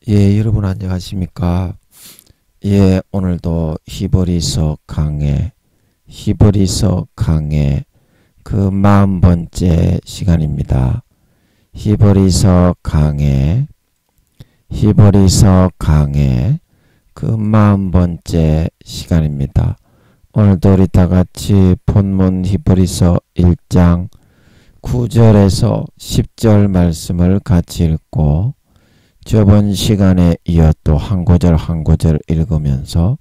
여러분 안녕하십니까? 오늘도 히브리서 강해 그 40번째 시간입니다. 히브리서 강해 그 40번째 시간입니다. 오늘도 우리 다같이 본문 히브리서 1장 9절에서 10절 말씀을 같이 읽고 저번 시간에 이어 또 한 구절 한 구절 읽으면서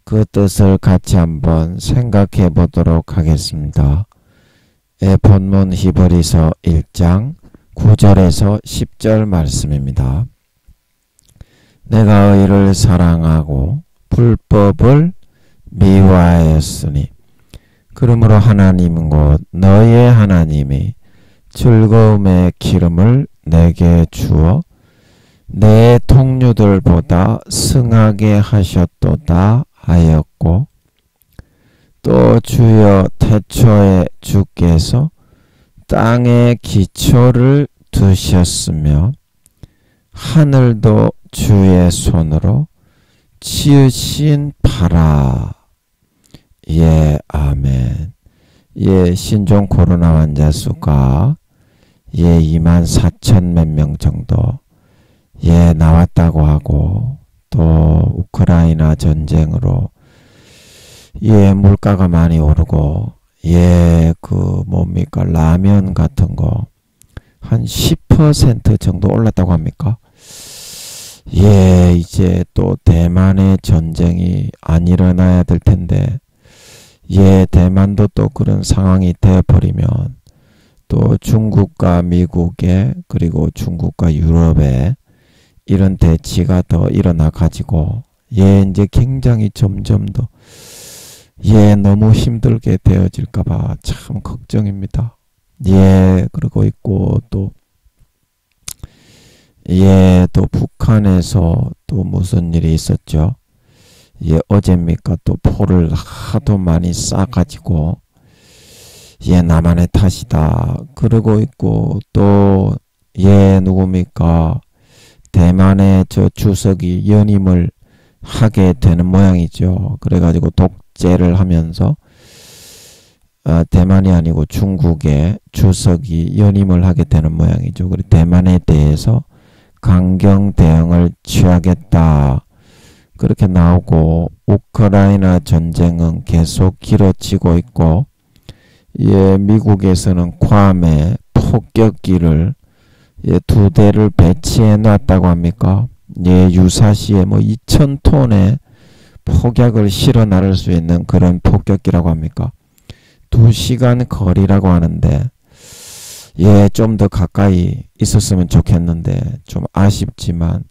그 뜻을 같이 한번 생각해 보도록 하겠습니다. 본문 히브리서 1장 9절에서 10절 말씀입니다. 내가 의를 사랑하고 불법을 미워하였으니 그러므로 하나님은 곧 너의 하나님이 즐거움의 기름을 내게 주어 내 동류들보다 승하게 하셨도다 하였고, 또 주여 태초에 주께서 땅의 기초를 두셨으며 하늘도 주의 손으로 지으신 바라. 아멘. 신종 코로나 환자 수가 24,000 몇 명 정도 나왔다고 하고, 또 우크라이나 전쟁으로 물가가 많이 오르고 라면 같은 거 한 10% 정도 올랐다고 합니까? 이제 또 대만의 전쟁이 안 일어나야 될 텐데 대만도 또 그런 상황이 되어버리면 또 중국과 미국에 그리고 중국과 유럽에 이런 대치가 더 일어나 가지고 이제 굉장히 점점 더 너무 힘들게 되어질까봐 참 걱정입니다. 그러고 있고 또 북한에서 또 무슨 일이 있었죠? 어제입니까? 또 포를 하도 많이 쏴가지고 남한의 탓이다 그러고 있고, 또 누굽니까? 대만의 저 주석이 연임을 하게 되는 모양이죠. 그래가지고 독재를 하면서 대만이 아니고 중국의 주석이 연임을 하게 되는 모양이죠. 그리고 대만에 대해서 강경 대응을 취하겠다 그렇게 나오고, 우크라이나 전쟁은 계속 길어지고 있고, 미국에서는 괌에 폭격기를 2대를 배치해 놨다고 합니까? 유사시에 2,000톤의 폭약을 실어 나를 수 있는 그런 폭격기라고 합니까? 2시간 거리라고 하는데 좀 더 가까이 있었으면 좋겠는데 좀 아쉽지만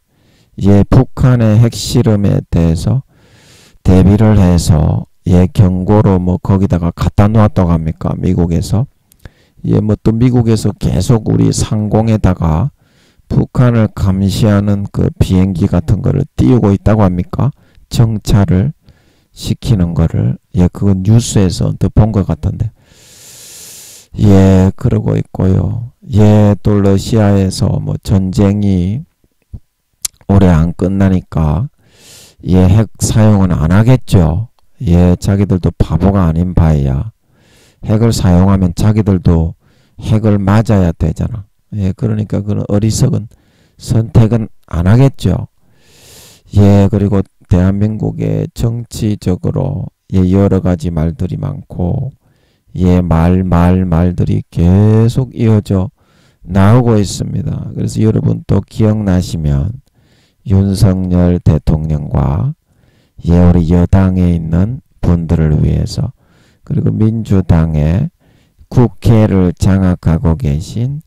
북한의 핵실험에 대해서 대비를 해서 경고로 거기다가 갖다 놓았다고 합니까? 미국에서. 또 미국에서 계속 우리 상공에다가 북한을 감시하는 그 비행기 같은 거를 띄우고 있다고 합니까? 정찰을 시키는 거를. 그건 뉴스에서 또 본 것 같던데. 그러고 있고요. 또 러시아에서 전쟁이 오래 안 끝나니까 핵 사용은 안 하겠죠. 자기들도 바보가 아닌 바에야 핵을 사용하면 자기들도 핵을 맞아야 되잖아. 그러니까 그런 어리석은 선택은 안 하겠죠. 그리고 대한민국의 정치적으로 여러 가지 말들이 많고 말들이 계속 이어져 나오고 있습니다. 그래서 여러분 또 기억나시면 윤석열 대통령과 우리 여당에 있는 분들을 위해서, 그리고 민주당의 국회를 장악하고 계신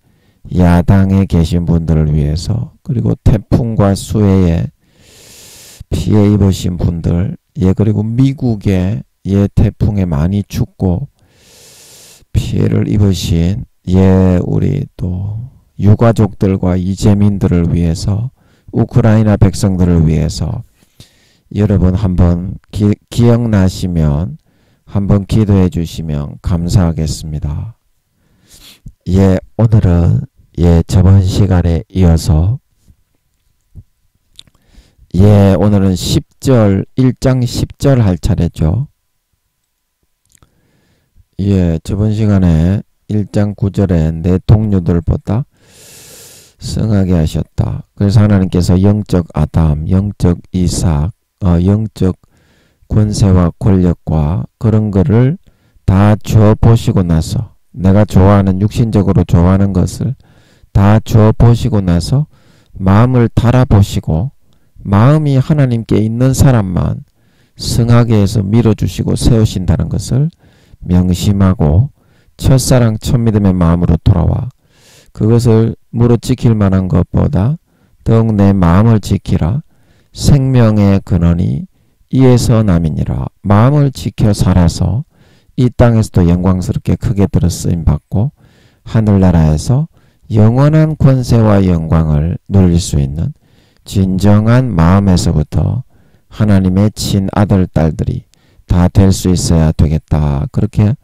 야당에 계신 분들을 위해서, 그리고 태풍과 수해에 피해 입으신 분들, 그리고 미국의 태풍에 많이 죽고 피해를 입으신 우리 또 유가족들과 이재민들을 위해서, 우크라이나 백성들을 위해서 여러분 한번 기억나시면 한번 기도해 주시면 감사하겠습니다. 오늘은 저번 시간에 이어서 예, 오늘은 10절, 1장 10절 할 차례죠. 예, 저번 시간에 1장 9절에 내 동료들보다 승하게 하셨다. 그래서 하나님께서 영적 아담, 영적 이삭, 영적 권세와 권력과 그런 거를 다 줘 보시고 나서, 내가 좋아하는, 육신적으로 좋아하는 것을 다 줘 보시고 나서 마음을 달아보시고, 마음이 하나님께 있는 사람만 승하게 해서 밀어주시고 세우신다는 것을 명심하고 첫사랑 첫믿음의 마음으로 돌아와 그것을 무릇 지킬 만한 것보다 더욱 내 마음을 지키라. 생명의 근원이 이에서 남이니라. 마음을 지켜 살아서 이 땅에서도 영광스럽게 크게 들어 쓰임받고 하늘나라에서 영원한 권세와 영광을 누릴 수 있는 진정한 마음에서부터 하나님의 친아들 딸들이 다 될 수 있어야 되겠다. 그렇게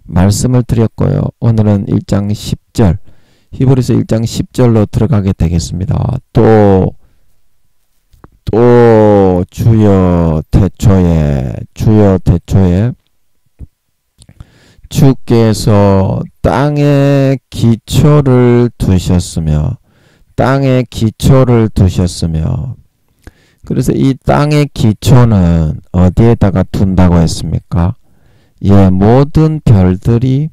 말씀을 드렸고요. 오늘은 1장 10절, 히브리서 1장 10절로 들어가게 되겠습니다. 또 주여 태초에 주께서 땅에 기초를 두셨으며 그래서 이 땅의 기초는 어디에다가 둔다고 했습니까? 예, 모든 별들이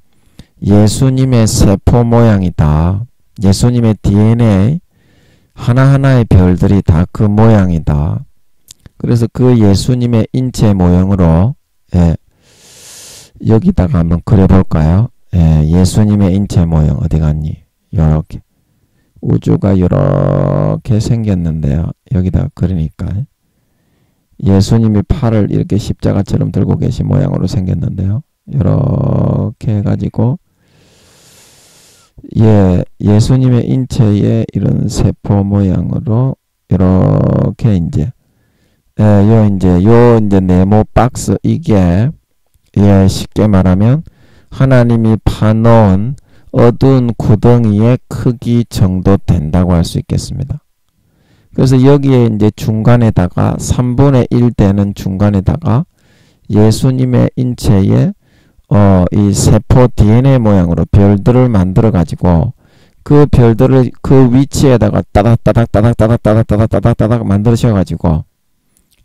예수님의 세포 모양이다. 예수님의 DNA 하나하나의 별들이 다 그 모양이다. 그래서 그 예수님의 인체 모형으로 여기다가 한번 그려볼까요? 예수님의 인체 모형 어디 갔니? 요렇게 우주가 요렇게 생겼는데요. 여기다 그러니까 예수님이 팔을 이렇게 십자가처럼 들고 계신 모양으로 생겼는데요. 요렇게 해가지고 예수님의 인체의 이런 세포 모양으로 이렇게 이제 이제 네모 박스 이게 쉽게 말하면 하나님이 파놓은 어두운 구덩이의 크기 정도 된다고 할 수 있겠습니다. 그래서 여기에 이제 중간에다가 3분의 1 되는 중간에다가 예수님의 인체에 이 세포 DNA 모양으로 별들을 만들어 가지고 그 별들을 그 위치에다가 따닥따닥 만들으셔 가지고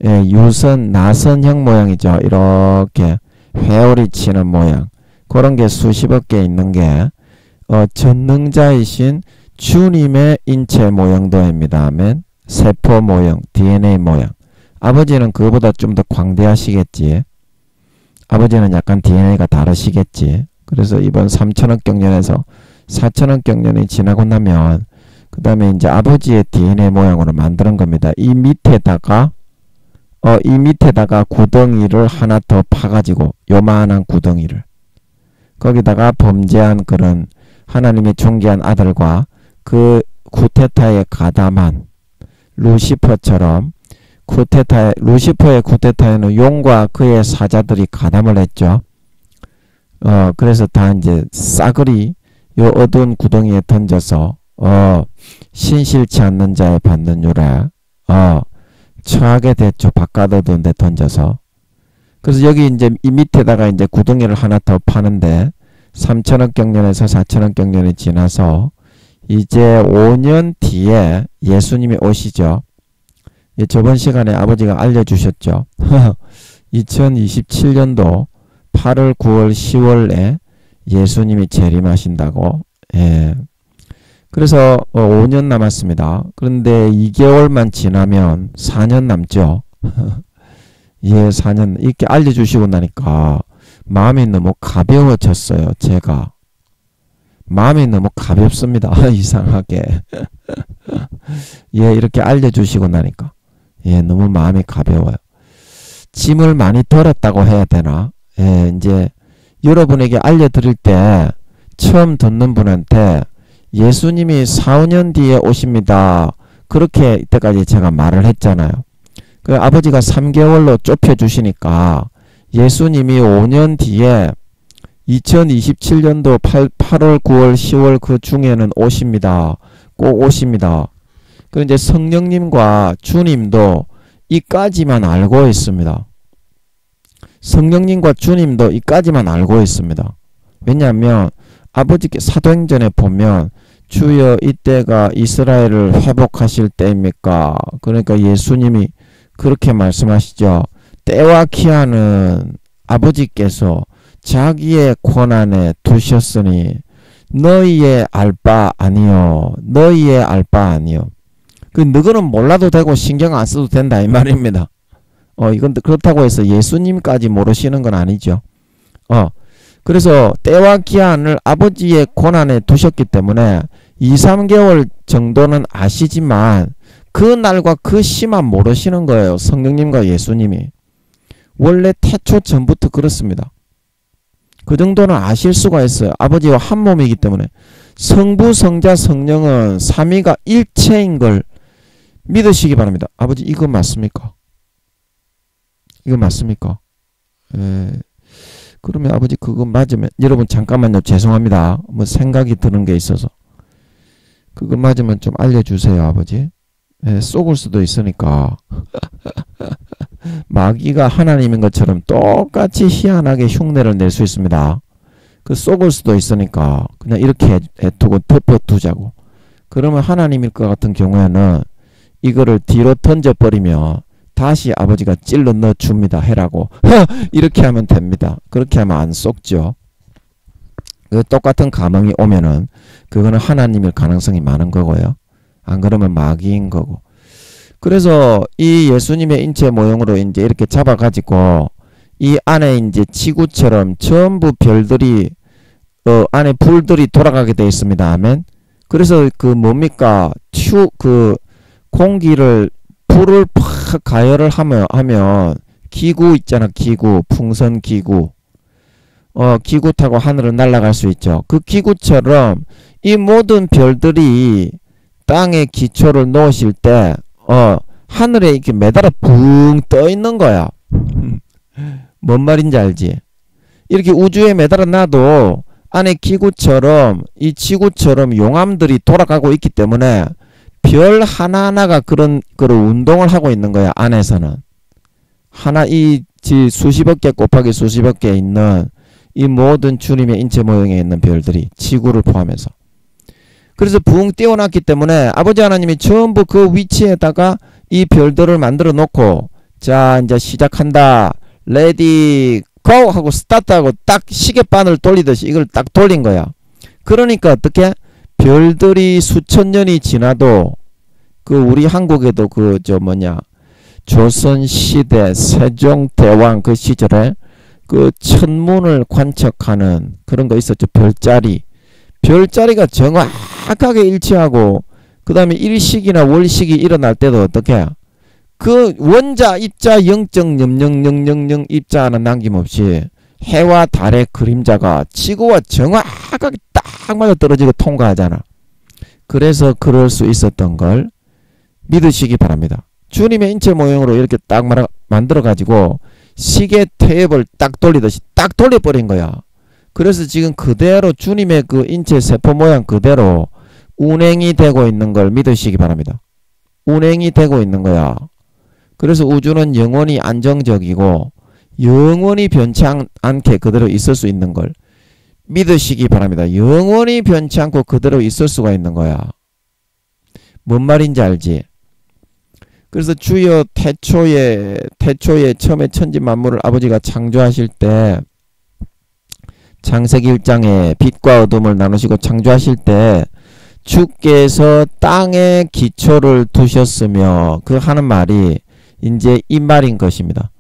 유선 나선형 모양이죠. 이렇게 회오리 치는 모양 그런 게 수십억 개 있는 게 전능자이신 주님의 인체 모형도입니다. 아멘. 세포 모형, DNA 모양. 아버지는 그거보다 좀 더 광대하시겠지. 아버지는 약간 DNA가 다르시겠지. 그래서 이번 3천억 경년에서 4천억 경년이 지나고 나면 그 다음에 이제 아버지의 DNA 모양으로 만드는 겁니다. 이 밑에다가 구덩이를 하나 더 파가지고 요만한 구덩이를 거기다가 범죄한 그런 하나님의 존귀한 아들과 그 쿠데타에 가담한 루시퍼처럼 루시퍼의 쿠데타에는 용과 그의 사자들이 가담을 했죠. 그래서 다 이제 싸그리 요 어두운 구덩이에 던져서 신실치 않는 자의 받는 유래 처하게 됐죠. 바깥 어두운 데 던져서. 그래서 여기 이제 이 밑에다가 이제 구덩이를 하나 더 파는데 3천억 경년에서 4천억 경년이 지나서 이제 5년 뒤에 예수님이 오시죠. 저번 시간에 아버지가 알려주셨죠. 2027년도 8월, 9월, 10월에 예수님이 재림하신다고. 그래서 5년 남았습니다. 그런데 2개월만 지나면 4년 남죠. 4년 이렇게 알려주시고 나니까 마음이 너무 가벼워졌어요. 제가 마음이 너무 가볍습니다. 이상하게 이렇게 알려주시고 나니까 너무 마음이 가벼워요. 짐을 많이 덜었다고 해야 되나? 이제 여러분에게 알려드릴 때 처음 듣는 분한테 예수님이 4, 5년 뒤에 오십니다. 그렇게 이때까지 제가 말을 했잖아요. 그 아버지가 3개월로 좁혀주시니까 예수님이 5년 뒤에 2027년도 8월, 9월, 10월 그 중에는 오십니다. 꼭 오십니다. 그리고 이제 성령님과 주님도 이까지만 알고 있습니다. 성령님과 주님도 이까지만 알고 있습니다. 왜냐하면 아버지께 사도행전에 보면 주여 이때가 이스라엘을 회복하실 때입니까? 그러니까 예수님이 그렇게 말씀하시죠. 때와 기한은 아버지께서 자기의 권한에 두셨으니 너희의 알 바 아니요. 너희의 알 바 아니요. 그 너희는 몰라도 되고 신경 안 써도 된다 이 말입니다. 이건 그렇다고 해서 예수님까지 모르시는 건 아니죠. 그래서 때와 기한을 아버지의 권한에 두셨기 때문에 2, 3개월 정도는 아시지만 그 날과 그 시만 모르시는 거예요. 성령님과 예수님이. 원래 태초 전부터 그렇습니다. 그 정도는 아실 수가 있어요. 아버지와 한 몸이기 때문에. 성부, 성자, 성령은 삼위가 일체인 걸 믿으시기 바랍니다. 아버지 이거 맞습니까? 이거 맞습니까? 그러면 아버지 그거 맞으면 여러분 잠깐만요. 죄송합니다. 뭐 생각이 드는 게 있어서 그거 맞으면 좀 알려주세요. 아버지. 쏘을 수도 있으니까 마귀가 하나님인 것처럼 똑같이 희한하게 흉내를 낼 수 있습니다. 그 쏘을 수도 있으니까 그냥 이렇게 두고 덮어두자고. 그러면 하나님일 것 같은 경우에는 이거를 뒤로 던져버리면 다시 아버지가 찔러 넣어줍니다. 해라고. 이렇게 하면 됩니다. 그렇게 하면 안 쏙죠. 그 똑같은 감흥이 오면은 그거는 하나님일 가능성이 많은 거고요. 안 그러면 마귀인 거고. 그래서 이 예수님의 인체 모형으로 이제 이렇게 잡아가지고 이 안에 이제 지구처럼 전부 별들이 안에 불들이 돌아가게 되어 있습니다. 아멘. 그래서 그 뭡니까? 그 공기를 불을 팍 가열을 하면 기구 있잖아. 기구. 풍선 기구. 기구 타고 하늘을 날아갈 수 있죠. 그 기구처럼 이 모든 별들이 땅에 기초를 놓으실 때 하늘에 이렇게 매달아 붕 떠 있는 거야. 뭔 말인지 알지? 이렇게 우주에 매달아 놔도 안에 기구처럼 이 지구처럼 용암들이 돌아가고 있기 때문에 별 하나하나가 그런 운동을 하고 있는 거야. 안에서는 하나 이 수십억 개 곱하기 수십억 개 있는 이 모든 주님의 인체 모형에 있는 별들이 지구를 포함해서 그래서 붕 띄워놨기 때문에 아버지 하나님이 전부 그 위치에다가 이 별들을 만들어 놓고 자 이제 시작한다 레디 고 하고 스타트하고 딱 시계바늘 돌리듯이 이걸 딱 돌린 거야. 그러니까 어떻게 별들이 수천 년이 지나도 그 우리 한국에도 그 조선시대 세종대왕 그 시절에 그 천문을 관측하는 그런 거 있었죠. 별자리가 정확하게 일치하고 그 다음에 일식이나 월식이 일어날 때도 어떻게 그 원자 입자 0.0000 입자 하나 남김없이 해와 달의 그림자가 지구와 정확하게 딱 맞아 떨어지고 통과하잖아. 그래서 그럴 수 있었던 걸 믿으시기 바랍니다. 주님의 인체 모형으로 이렇게 딱 만들어 가지고 시계 테이프를 딱 돌리듯이 딱 돌려버린 거야. 그래서 지금 그대로 주님의 그 인체 세포 모양 그대로 운행이 되고 있는 걸 믿으시기 바랍니다. 운행이 되고 있는 거야. 그래서 우주는 영원히 안정적이고 영원히 변치 않게 그대로 있을 수 있는 걸 믿으시기 바랍니다. 영원히 변치 않고 그대로 있을 수가 있는 거야. 뭔 말인지 알지? 그래서 주여 태초에 처음에 천지 만물을 아버지가 창조하실 때 창세기 1장에 빛과 어둠을 나누시고 창조하실 때 주께서 땅에 기초를 두셨으며 그 하는 말이 이제 이 말인 것입니다.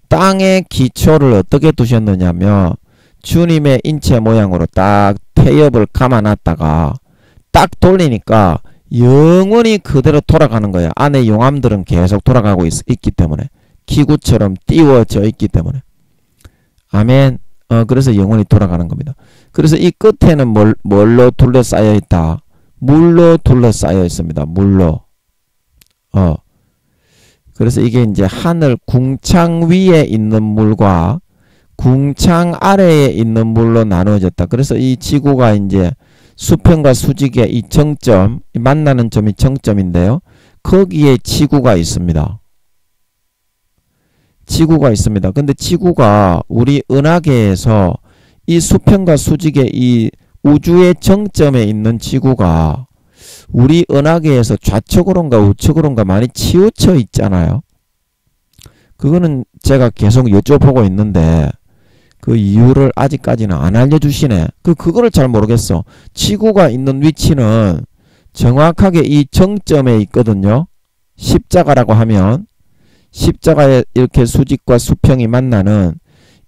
땅에 기초를 어떻게 두셨느냐면 주님의 인체 모양으로 딱 태엽을 감아놨다가 딱 돌리니까 영원히 그대로 돌아가는 거야. 안에 용암들은 계속 돌아가고 있기 때문에 기구처럼 띄워져 있기 때문에 아멘. 그래서 영원히 돌아가는 겁니다. 그래서 이 끝에는 뭘로 둘러싸여 있다? 물로 둘러싸여 있습니다. 물로. 그래서 이게 이제 하늘 궁창 위에 있는 물과 궁창 아래에 있는 물로 나누어졌다. 그래서 이 지구가 이제 수평과 수직의 이 정점, 만나는 점이 정점인데요. 거기에 지구가 있습니다. 지구가 있습니다. 근데 지구가 우리 은하계에서 이 수평과 수직의 이 우주의 정점에 있는 지구가 우리 은하계에서 좌측으로인가 우측으로인가 많이 치우쳐 있잖아요. 그거는 제가 계속 여쭤보고 있는데 그 이유를 아직까지는 안 알려주시네. 그거를 잘 모르겠어. 지구가 있는 위치는 정확하게 이 정점에 있거든요. 십자가라고 하면 십자가에 이렇게 수직과 수평이 만나는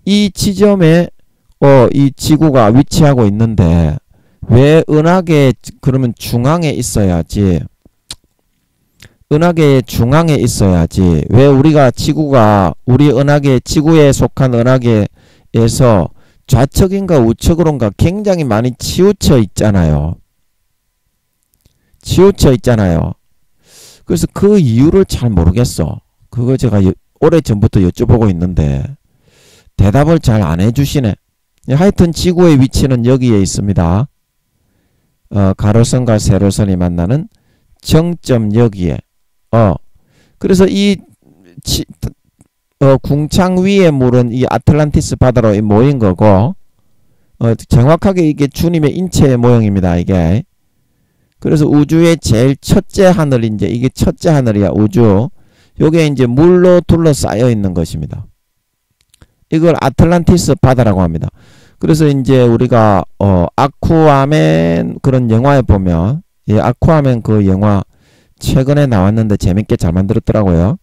이 지점에 이 지구가 위치하고 있는데 왜 은하계 그러면 중앙에 있어야지. 은하계의 중앙에 있어야지. 왜 우리가 지구가 우리 은하계 지구에 속한 은하계에서 좌측인가 우측으로인가 굉장히 많이 치우쳐 있잖아요. 치우쳐 있잖아요. 그래서 그 이유를 잘 모르겠어. 그거 제가 오래전부터 여쭤보고 있는데 대답을 잘 안 해주시네. 하여튼 지구의 위치는 여기에 있습니다. 가로선과 세로선이 만나는 정점 여기에. 그래서 이 궁창 위에 물은 이 아틀란티스 바다로 모인 거고 정확하게 이게 주님의 인체의 모형입니다. 이게. 그래서 우주의 제일 첫째 하늘, 이제 이게 첫째 하늘이야. 우주. 요게 이제 물로 둘러싸여 있는 것입니다. 이걸 아틀란티스 바다라고 합니다. 그래서 이제 우리가 아쿠아맨 그런 영화에 보면 아쿠아맨 그 영화 최근에 나왔는데 재밌게 잘 만들었더라고요.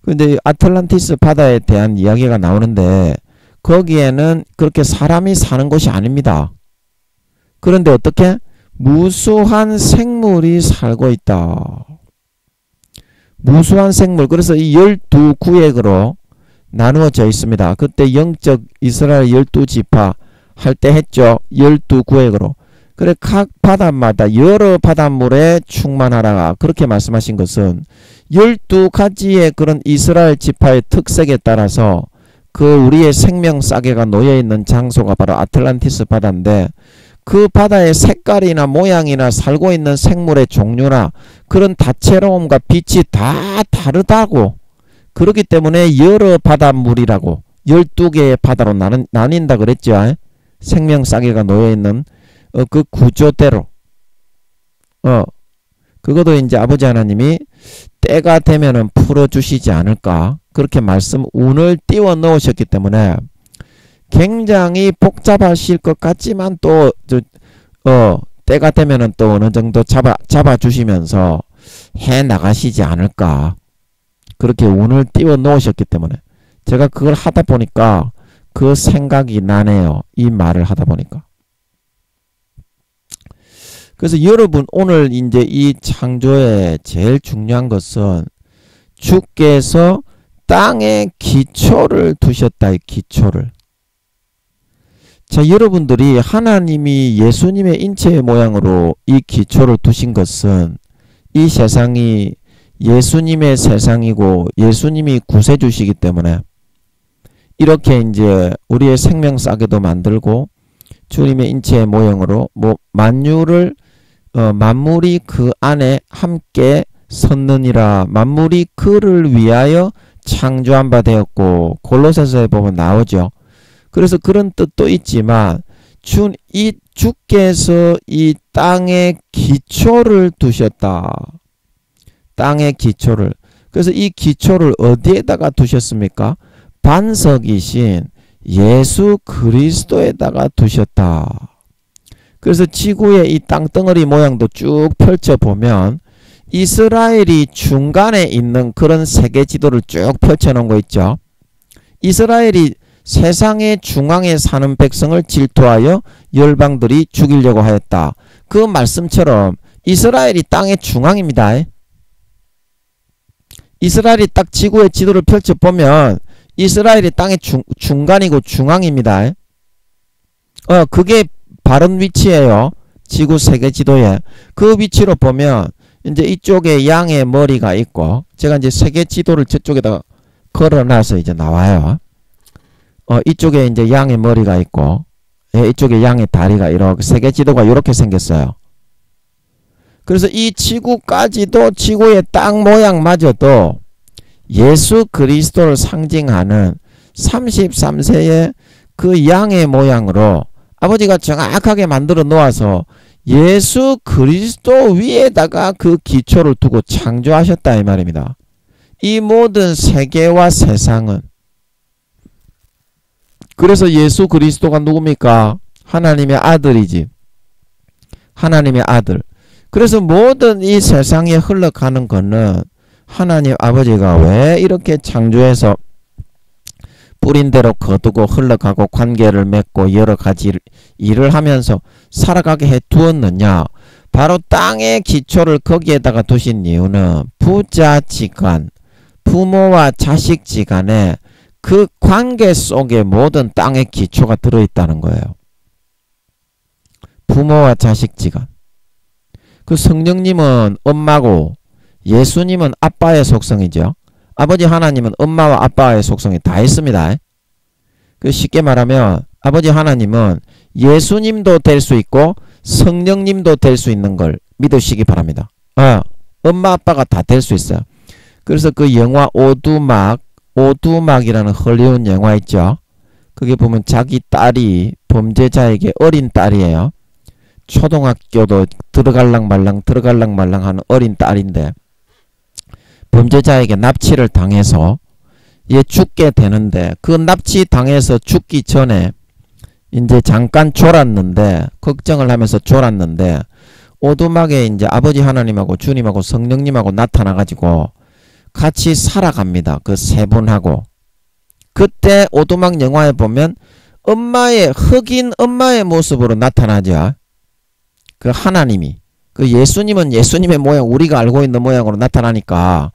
근데 아틀란티스 바다에 대한 이야기가 나오는데 거기에는 그렇게 사람이 사는 곳이 아닙니다. 그런데 어떻게? 무수한 생물이 살고 있다. 무수한 생물. 그래서 이 12구역으로 나누어져 있습니다. 그때 영적 이스라엘 12지파 할 때 했죠. 12구역으로. 그래 각 바닷마다 여러 바닷물에 충만하라. 그렇게 말씀하신 것은 12가지의 그런 이스라엘 지파의 특색에 따라서 그 우리의 생명 싸개가 놓여있는 장소가 바로 아틀란티스 바다인데 그 바다의 색깔이나 모양이나 살고 있는 생물의 종류나 그런 다채로움과 빛이 다 다르다고. 그렇기 때문에 여러 바닷물이라고 12개의 바다로 나뉜다 그랬죠. 생명 싸개가 놓여있는 그 구조대로. 그것도 이제 아버지 하나님이 때가 되면은 풀어주시지 않을까. 그렇게 운을 띄워 넣으셨기 때문에 굉장히 복잡하실 것 같지만 또 때가 되면은 또 어느 정도 잡아주시면서 해 나가시지 않을까. 그렇게 운을 띄워 놓으셨기 때문에 제가 그걸 하다 보니까 그 생각이 나네요. 이 말을 하다 보니까. 그래서 여러분 오늘 이제 이 창조에 제일 중요한 것은 주께서 땅에 기초를 두셨다. 이 기초를. 자, 여러분들이 하나님이 예수님의 인체의 모양으로 이 기초를 두신 것은 이 세상이 예수님의 세상이고 예수님이 구세주시기 때문에 이렇게 이제 우리의 생명 싸개도 만들고 주님의 인체의 모형으로 만물이 그 안에 함께 섰느니라. 만물이 그를 위하여 창조한 바 되었고 골로새서에 보면 나오죠. 그래서 그런 뜻도 있지만 주께서 이 땅에 기초를 두셨다. 땅의 기초를. 그래서 이 기초를 어디에다가 두셨습니까? 반석이신 예수 그리스도에다가 두셨다. 그래서 지구의 이 땅덩어리 모양도 쭉 펼쳐보면 이스라엘이 중간에 있는 그런 세계 지도를 쭉 펼쳐놓은 거 있죠. 이스라엘이 세상의 중앙에 사는 백성을 질투하여 열방들이 죽이려고 하였다. 그 말씀처럼 이스라엘이 땅의 중앙입니다. 이스라엘이 딱 지구의 지도를 펼쳐보면 이스라엘이 땅의 중간이고 중앙입니다. 그게 바른 위치예요. 지구 세계 지도에. 그 위치로 보면 이제 이쪽에 양의 머리가 있고 제가 이제 세계 지도를 저쪽에다 걸어놔서 이제 나와요. 이쪽에 이제 양의 머리가 있고 이쪽에 양의 다리가 이렇게 세계 지도가 이렇게 생겼어요. 그래서 이 지구까지도 지구의 땅 모양마저도 예수 그리스도를 상징하는 33세의 그 양의 모양으로 아버지가 정확하게 만들어 놓아서 예수 그리스도 위에다가 그 기초를 두고 창조하셨다 이 말입니다. 이 모든 세계와 세상은, 그래서 예수 그리스도가 누굽니까? 하나님의 아들이지. 하나님의 아들. 그래서 모든 이 세상에 흘러가는 것은 하나님 아버지가 왜 이렇게 창조해서 뿌린 대로 거두고 흘러가고 관계를 맺고 여러 가지 일을 하면서 살아가게 해 두었느냐? 바로 땅의 기초를 거기에다가 두신 이유는 부자지간, 부모와 자식지간에 그 관계 속에 모든 땅의 기초가 들어있다는 거예요. 부모와 자식지간. 그 성령님은 엄마고 예수님은 아빠의 속성이죠. 아버지 하나님은 엄마와 아빠의 속성이 다 있습니다. 그 쉽게 말하면 아버지 하나님은 예수님도 될 수 있고 성령님도 될 수 있는 걸 믿으시기 바랍니다. 엄마 아빠가 다 될 수 있어요. 그래서 그 영화 오두막이라는 헐리우드 영화 있죠. 그게 보면 자기 딸이 범죄자에게, 어린 딸이에요. 초등학교도 들어갈랑 말랑 하는 어린 딸인데 범죄자에게 납치를 당해서 얘 죽게 되는데, 그 납치 당해서 죽기 전에 이제 잠깐 졸았는데, 걱정을 하면서 졸았는데 오두막에 이제 아버지 하나님하고 주님하고 성령님하고 나타나가지고 같이 살아갑니다. 그 세 분하고. 그때 오두막 영화에 보면 흑인 엄마의 모습으로 나타나죠. 그 하나님이. 그 예수님은 예수님의 모양, 우리가 알고 있는 모양으로 나타나니까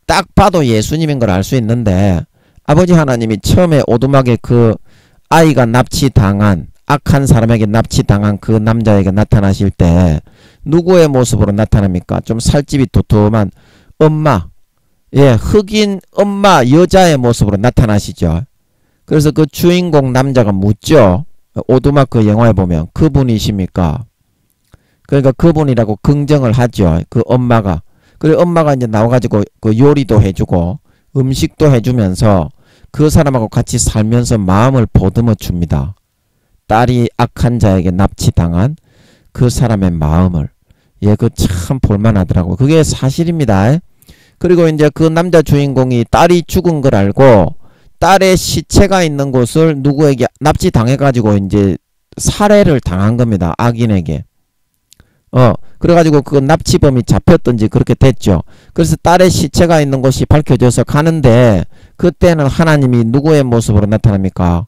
딱 봐도 예수님인 걸 알 수 있는데, 아버지 하나님이 처음에 오두막에 그 아이가 납치당한, 악한 사람에게 납치당한 그 남자에게 나타나실 때 누구의 모습으로 나타납니까? 좀 살집이 두툼한 엄마, 흑인 엄마 여자의 모습으로 나타나시죠. 그래서 그 주인공 남자가 묻죠. 오두막 그 영화에 보면 그분이십니까? 그러니까 그분이라고 긍정을 하죠. 그 엄마가. 그리고 엄마가 이제 나와가지고 그 요리도 해주고 음식도 해주면서 그 사람하고 같이 살면서 마음을 보듬어 줍니다. 딸이 악한 자에게 납치당한 그 사람의 마음을. 그 참 볼만하더라고. 그게 사실입니다. 그리고 이제 그 남자 주인공이 딸이 죽은 걸 알고 딸의 시체가 있는 곳을 누구에게 납치당해가지고 이제 살해를 당한 겁니다. 악인에게. 그래가지고 그 납치범이 잡혔던지 그렇게 됐죠. 그래서 딸의 시체가 있는 곳이 밝혀져서 가는데, 그때는 하나님이 누구의 모습으로 나타납니까?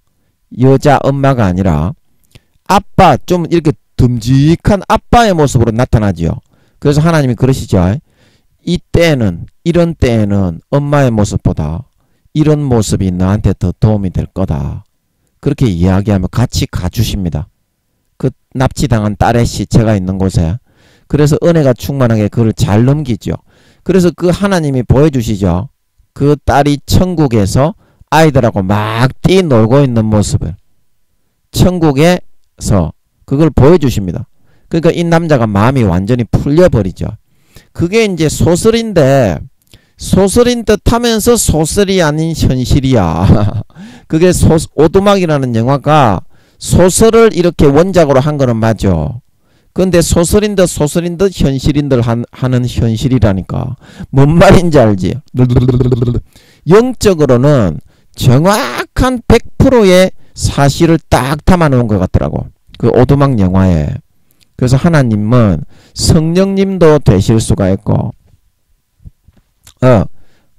여자 엄마가 아니라 아빠, 좀 이렇게 듬직한 아빠의 모습으로 나타나죠. 그래서 하나님이 그러시죠. 이런 때에는 엄마의 모습보다 이런 모습이 너한테 더 도움이 될 거다. 그렇게 이야기하며 같이 가주십니다. 그 납치당한 딸의 시체가 있는 곳에. 그래서 은혜가 충만하게 그걸 잘 넘기죠. 그래서 그 하나님이 보여주시죠. 그 딸이 천국에서 아이들하고 막 뛰놀고 있는 모습을 천국에서 그걸 보여주십니다. 그러니까 이 남자가 마음이 완전히 풀려버리죠. 그게 이제 소설인데, 소설인 듯 하면서 소설이 아닌 현실이야. 그게 오두막이라는 영화가 소설을 이렇게 원작으로 한 거는 맞아. 근데 소설인 듯 현실인 듯 하는 현실이라니까. 뭔 말인지 알지? 영적으로는 정확한 100%의 사실을 딱 담아놓은 것 같더라고. 그 오두막 영화에. 그래서 하나님은 성령님도 되실 수가 있고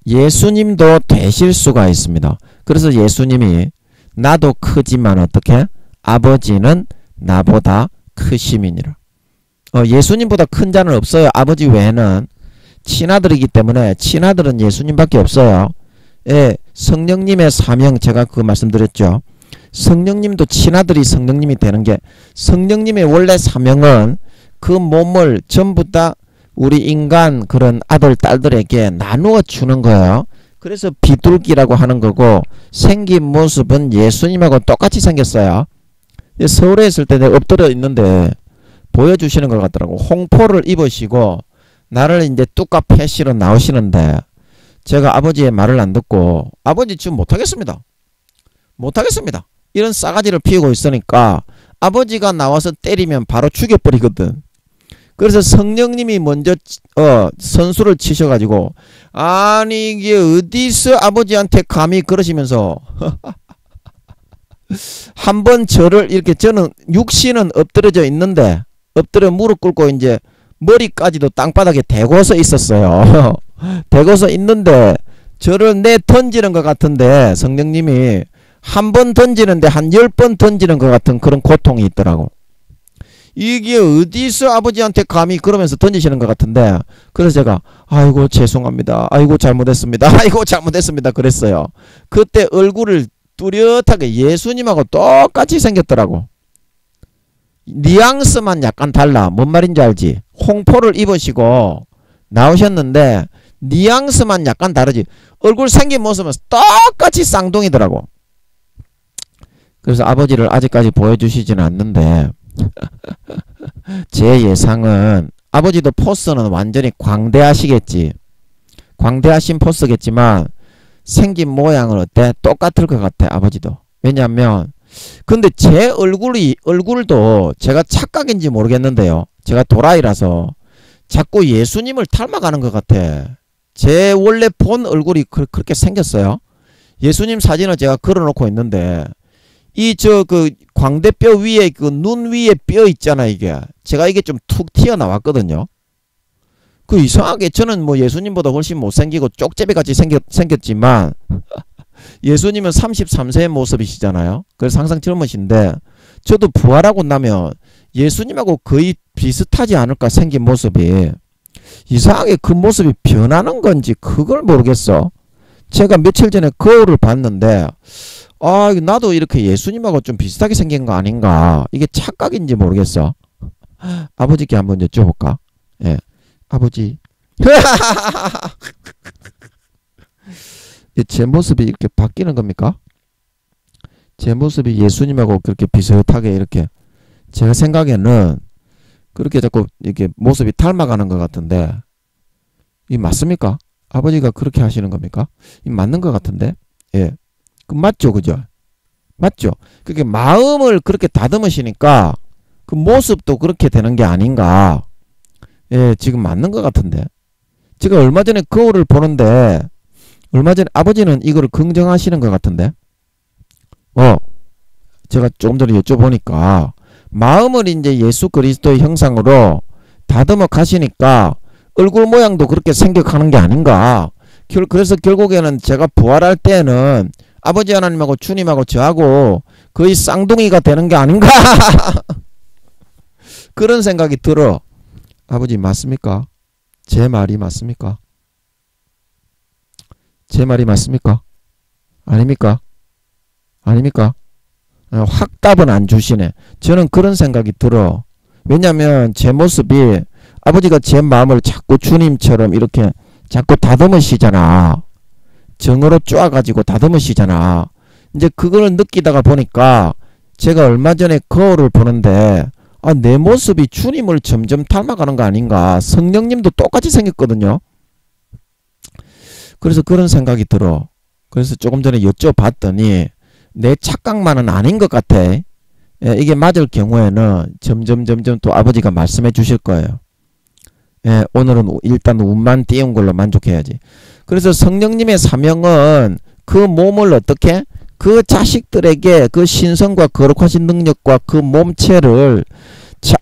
예수님도 되실 수가 있습니다. 그래서 예수님이 나도 크지만 어떻게? 아버지는 나보다 크심이니라. 예수님보다 큰 자는 없어요. 아버지 외에는. 친아들이기 때문에 친아들은 예수님밖에 없어요. 성령님의 사명, 제가 그거 말씀드렸죠. 성령님도 친아들이 성령님이 되는 게, 성령님의 원래 사명은 그 몸을 전부 다 우리 인간 그런 아들 딸들에게 나누어 주는 거예요. 그래서 비둘기라고 하는 거고, 생긴 모습은 예수님하고 똑같이 생겼어요. 서울에 있을 때 내가 엎드려 있는데 보여주시는 것 같더라고. 홍포를 입으시고 나를 이제 뚝과 패시로 나오시는데 제가 아버지의 말을 안 듣고 아버지 지금 못하겠습니다. 못하겠습니다. 이런 싸가지를 피우고 있으니까 아버지가 나와서 때리면 바로 죽여버리거든. 그래서 성령님이 먼저 선수를 치셔가지고 아니 이게 어디서 아버지한테 감히 그러시면서 한번 저를 이렇게 저는 육신은 엎드려져 있는데 엎드려 무릎 꿇고 이제 머리까지도 땅바닥에 대고서 있었어요. 대고서 있는데 저를 내 던지는 것 같은데 성령님이 한 번 던지는데 한 10번 던지는 것 같은 그런 고통이 있더라고. 이게 어디서 아버지한테 감히 그러면서 던지시는 것 같은데 그래서 제가 아이고 죄송합니다. 아이고 잘못했습니다. 아이고 잘못했습니다. 그랬어요. 그때 얼굴을 뚜렷하게 예수님하고 똑같이 생겼더라고. 뉘앙스만 약간 달라. 뭔 말인지 알지? 홍포를 입으시고 나오셨는데 뉘앙스만 약간 다르지. 얼굴 생긴 모습은 똑같이 쌍둥이더라고. 그래서 아버지를 아직까지 보여주시지는 않는데 제 예상은 아버지도 포스는 완전히 광대하시겠지. 광대하신 포스겠지만 생긴 모양은 어때? 똑같을 것 같아 아버지도. 왜냐하면 근데 제 얼굴도 제가 착각인지 모르겠는데요. 제가 도라이라서 자꾸 예수님을 닮아가는 것 같아. 제 원래 본 얼굴이 그렇게 생겼어요. 예수님 사진을 제가 걸어놓고 있는데 이 그 광대뼈 위에 그 눈 위에 뼈 있잖아 이게. 제가 이게 좀 툭 튀어나왔거든요. 그 이상하게 저는 뭐 예수님보다 훨씬 못생기고 쪽제비같이 생겼지만 예수님은 33세의 모습이시잖아요. 그래서 항상 젊으신데 저도 부활하고 나면 예수님하고 거의 비슷하지 않을까 생긴 모습이. 이상하게 그 모습이 변하는 건지 그걸 모르겠어. 제가 며칠 전에 거울을 봤는데 아 나도 이렇게 예수님하고 좀 비슷하게 생긴 거 아닌가. 이게 착각인지 모르겠어. 아버지께 한번 여쭤볼까? 예, 아버지 제 모습이 이렇게 바뀌는 겁니까? 제 모습이 예수님하고 그렇게 비슷하게 이렇게 제가 생각에는 그렇게 자꾸 이렇게 모습이 닮아가는 것 같은데 이 맞습니까? 아버지가 그렇게 하시는 겁니까? 이 맞는 것 같은데 예, 그 맞죠, 그죠? 맞죠? 그게 마음을 그렇게 다듬으시니까 그 모습도 그렇게 되는 게 아닌가. 예, 지금 맞는 것 같은데 제가 얼마 전에 거울을 보는데 얼마 전에 아버지는 이거를 긍정하시는 것 같은데 제가 조금 전에 여쭤보니까 마음을 이제 예수 그리스도의 형상으로 다듬어 가시니까 얼굴 모양도 그렇게 생겨가는 게 아닌가. 그래서 결국에는 제가 부활할 때는 아버지 하나님하고 주님하고 저하고 거의 쌍둥이가 되는 게 아닌가. 그런 생각이 들어. 아버지 맞습니까? 제 말이 맞습니까? 제 말이 맞습니까? 아닙니까? 아닙니까? 확답은 안 주시네. 저는 그런 생각이 들어. 왜냐면 제 모습이 아버지가 제 마음을 자꾸 주님처럼 이렇게 자꾸 다듬으시잖아. 정으로 쪼아가지고 다듬으시잖아. 이제 그걸 느끼다가 보니까 제가 얼마 전에 거울을 보는데 내 모습이 주님을 점점 닮아가는 거 아닌가. 성령님도 똑같이 생겼거든요. 그래서 그런 생각이 들어. 그래서 조금 전에 여쭤봤더니 내 착각만은 아닌 것 같아. 예, 이게 맞을 경우에는 점점 또 아버지가 말씀해 주실 거예요. 예, 오늘은 일단 운만 띄운 걸로 만족해야지. 그래서 성령님의 사명은 그 몸을 어떻게 그 자식들에게 그 신성과 거룩하신 능력과 그 몸체를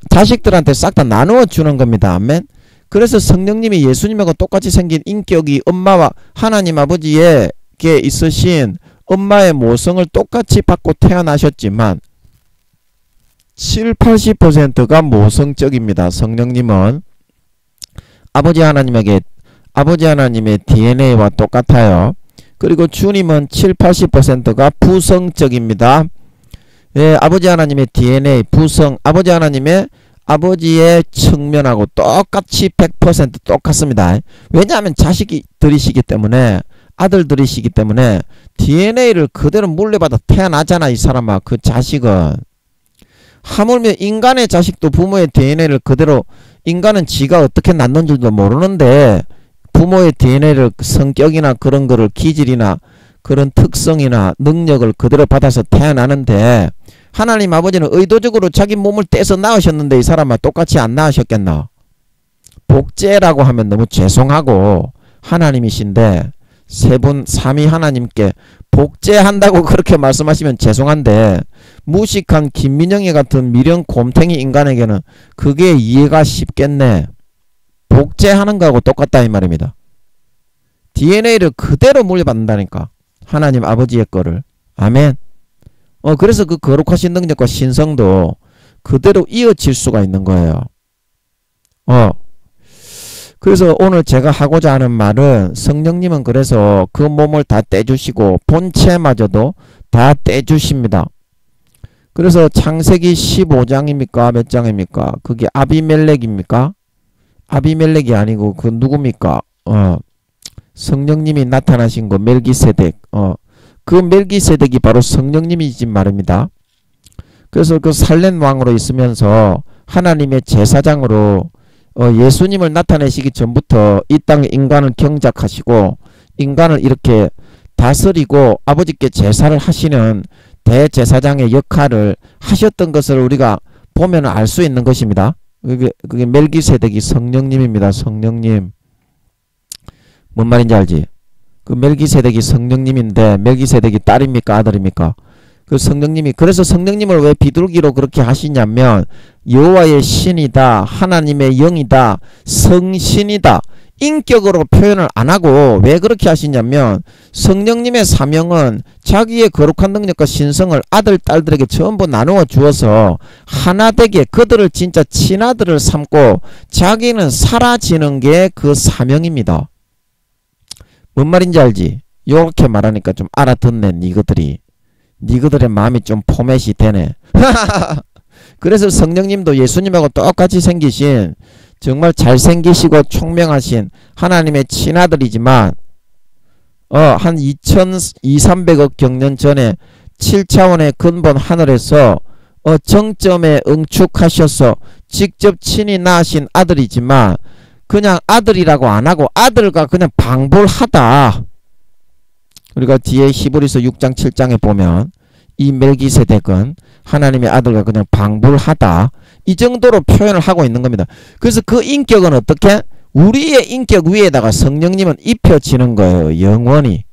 자식들한테 싹 다 나누어 주는 겁니다. 아멘. 그래서 성령님이 예수님하고 똑같이 생긴 인격이 엄마와 하나님 아버지에게 있으신 엄마의 모성을 똑같이 받고 태어나셨지만 70~80%가 모성적입니다. 성령님은 아버지 하나님의 DNA와 똑같아요. 그리고 주님은 70~80%가 부성적입니다. 예, 아버지 하나님의 DNA 부성, 아버지 하나님의 아버지의 측면하고 똑같이 100% 똑같습니다. 왜냐하면 자식들이시기 때문에, 아들들이시기 때문에 DNA를 그대로 물려받아 태어나잖아. 이 사람아, 그 자식은. 하물며 인간의 자식도 부모의 DNA를 그대로, 인간은 지가 어떻게 낳는 줄도 모르는데 부모의 DNA를 성격이나 그런 거를 기질이나 그런 특성이나 능력을 그대로 받아서 태어나는데 하나님 아버지는 의도적으로 자기 몸을 떼서 낳으셨는데 이 사람아 똑같이 안 낳으셨겠나? 복제라고 하면 너무 죄송하고 하나님이신데 세 분 삼위 하나님께 복제한다고 그렇게 말씀하시면 죄송한데 무식한 김민영이 같은 미련 곰탱이 인간에게는 그게 이해가 쉽겠네. 복제하는 거하고 똑같다 이 말입니다. DNA를 그대로 물려받는다니까. 하나님 아버지의 거를. 아멘. 그래서 그 거룩하신 능력과 신성도 그대로 이어질 수가 있는 거예요. 그래서 오늘 제가 하고자 하는 말은 성령님은 그래서 그 몸을 다 떼주시고 본체마저도 다 떼주십니다. 그래서 창세기 15장입니까? 몇 장입니까? 그게 아비멜렉입니까? 아비멜렉이 아니고 그 누굽니까? 성령님이 나타나신 거 멜기세덱. 그 멜기세덱이 바로 성령님이지 말입니다. 그래서 그 살렘 왕으로 있으면서 하나님의 제사장으로 예수님을 나타내시기 전부터 이 땅에 인간을 경작하시고 인간을 이렇게 다스리고 아버지께 제사를 하시는 대제사장의 역할을 하셨던 것을 우리가 보면 알 수 있는 것입니다. 그게 멜기세덱이 성령님입니다. 성령님. 뭔 말인지 알지? 그 멜기세덱이 성령님인데 멜기세덱이 딸입니까? 아들입니까? 그 성령님이 그래서 성령님을 왜 비둘기로 그렇게 하시냐면 여호와의 신이다. 하나님의 영이다. 성신이다. 인격으로 표현을 안 하고 왜 그렇게 하시냐면 성령님의 사명은 자기의 거룩한 능력과 신성을 아들 딸들에게 전부 나누어 주어서 하나 되게 그들을 진짜 친아들을 삼고 자기는 사라지는 게 그 사명입니다. 뭔 말인지 알지? 요렇게 말하니까 좀 알아듣네. 니그들의 마음이 좀 포맷이 되네. 그래서 성령님도 예수님하고 똑같이 생기신 정말 잘생기시고 총명하신 하나님의 친아들이지만 한 2,300억 경년 전에 7차원의 근본 하늘에서 정점에 응축하셔서 직접 친히 낳으신 아들이지만 그냥 아들이라고 안하고 아들과 그냥 방불하다. 우리가 뒤에 히브리서 6장 7장에 보면 이 멜기세덱은 하나님의 아들과 그냥 방불하다. 이 정도로 표현을 하고 있는 겁니다. 그래서 그 인격은 어떻게? 우리의 인격 위에다가 성령님은 입혀지는 거예요. 영원히.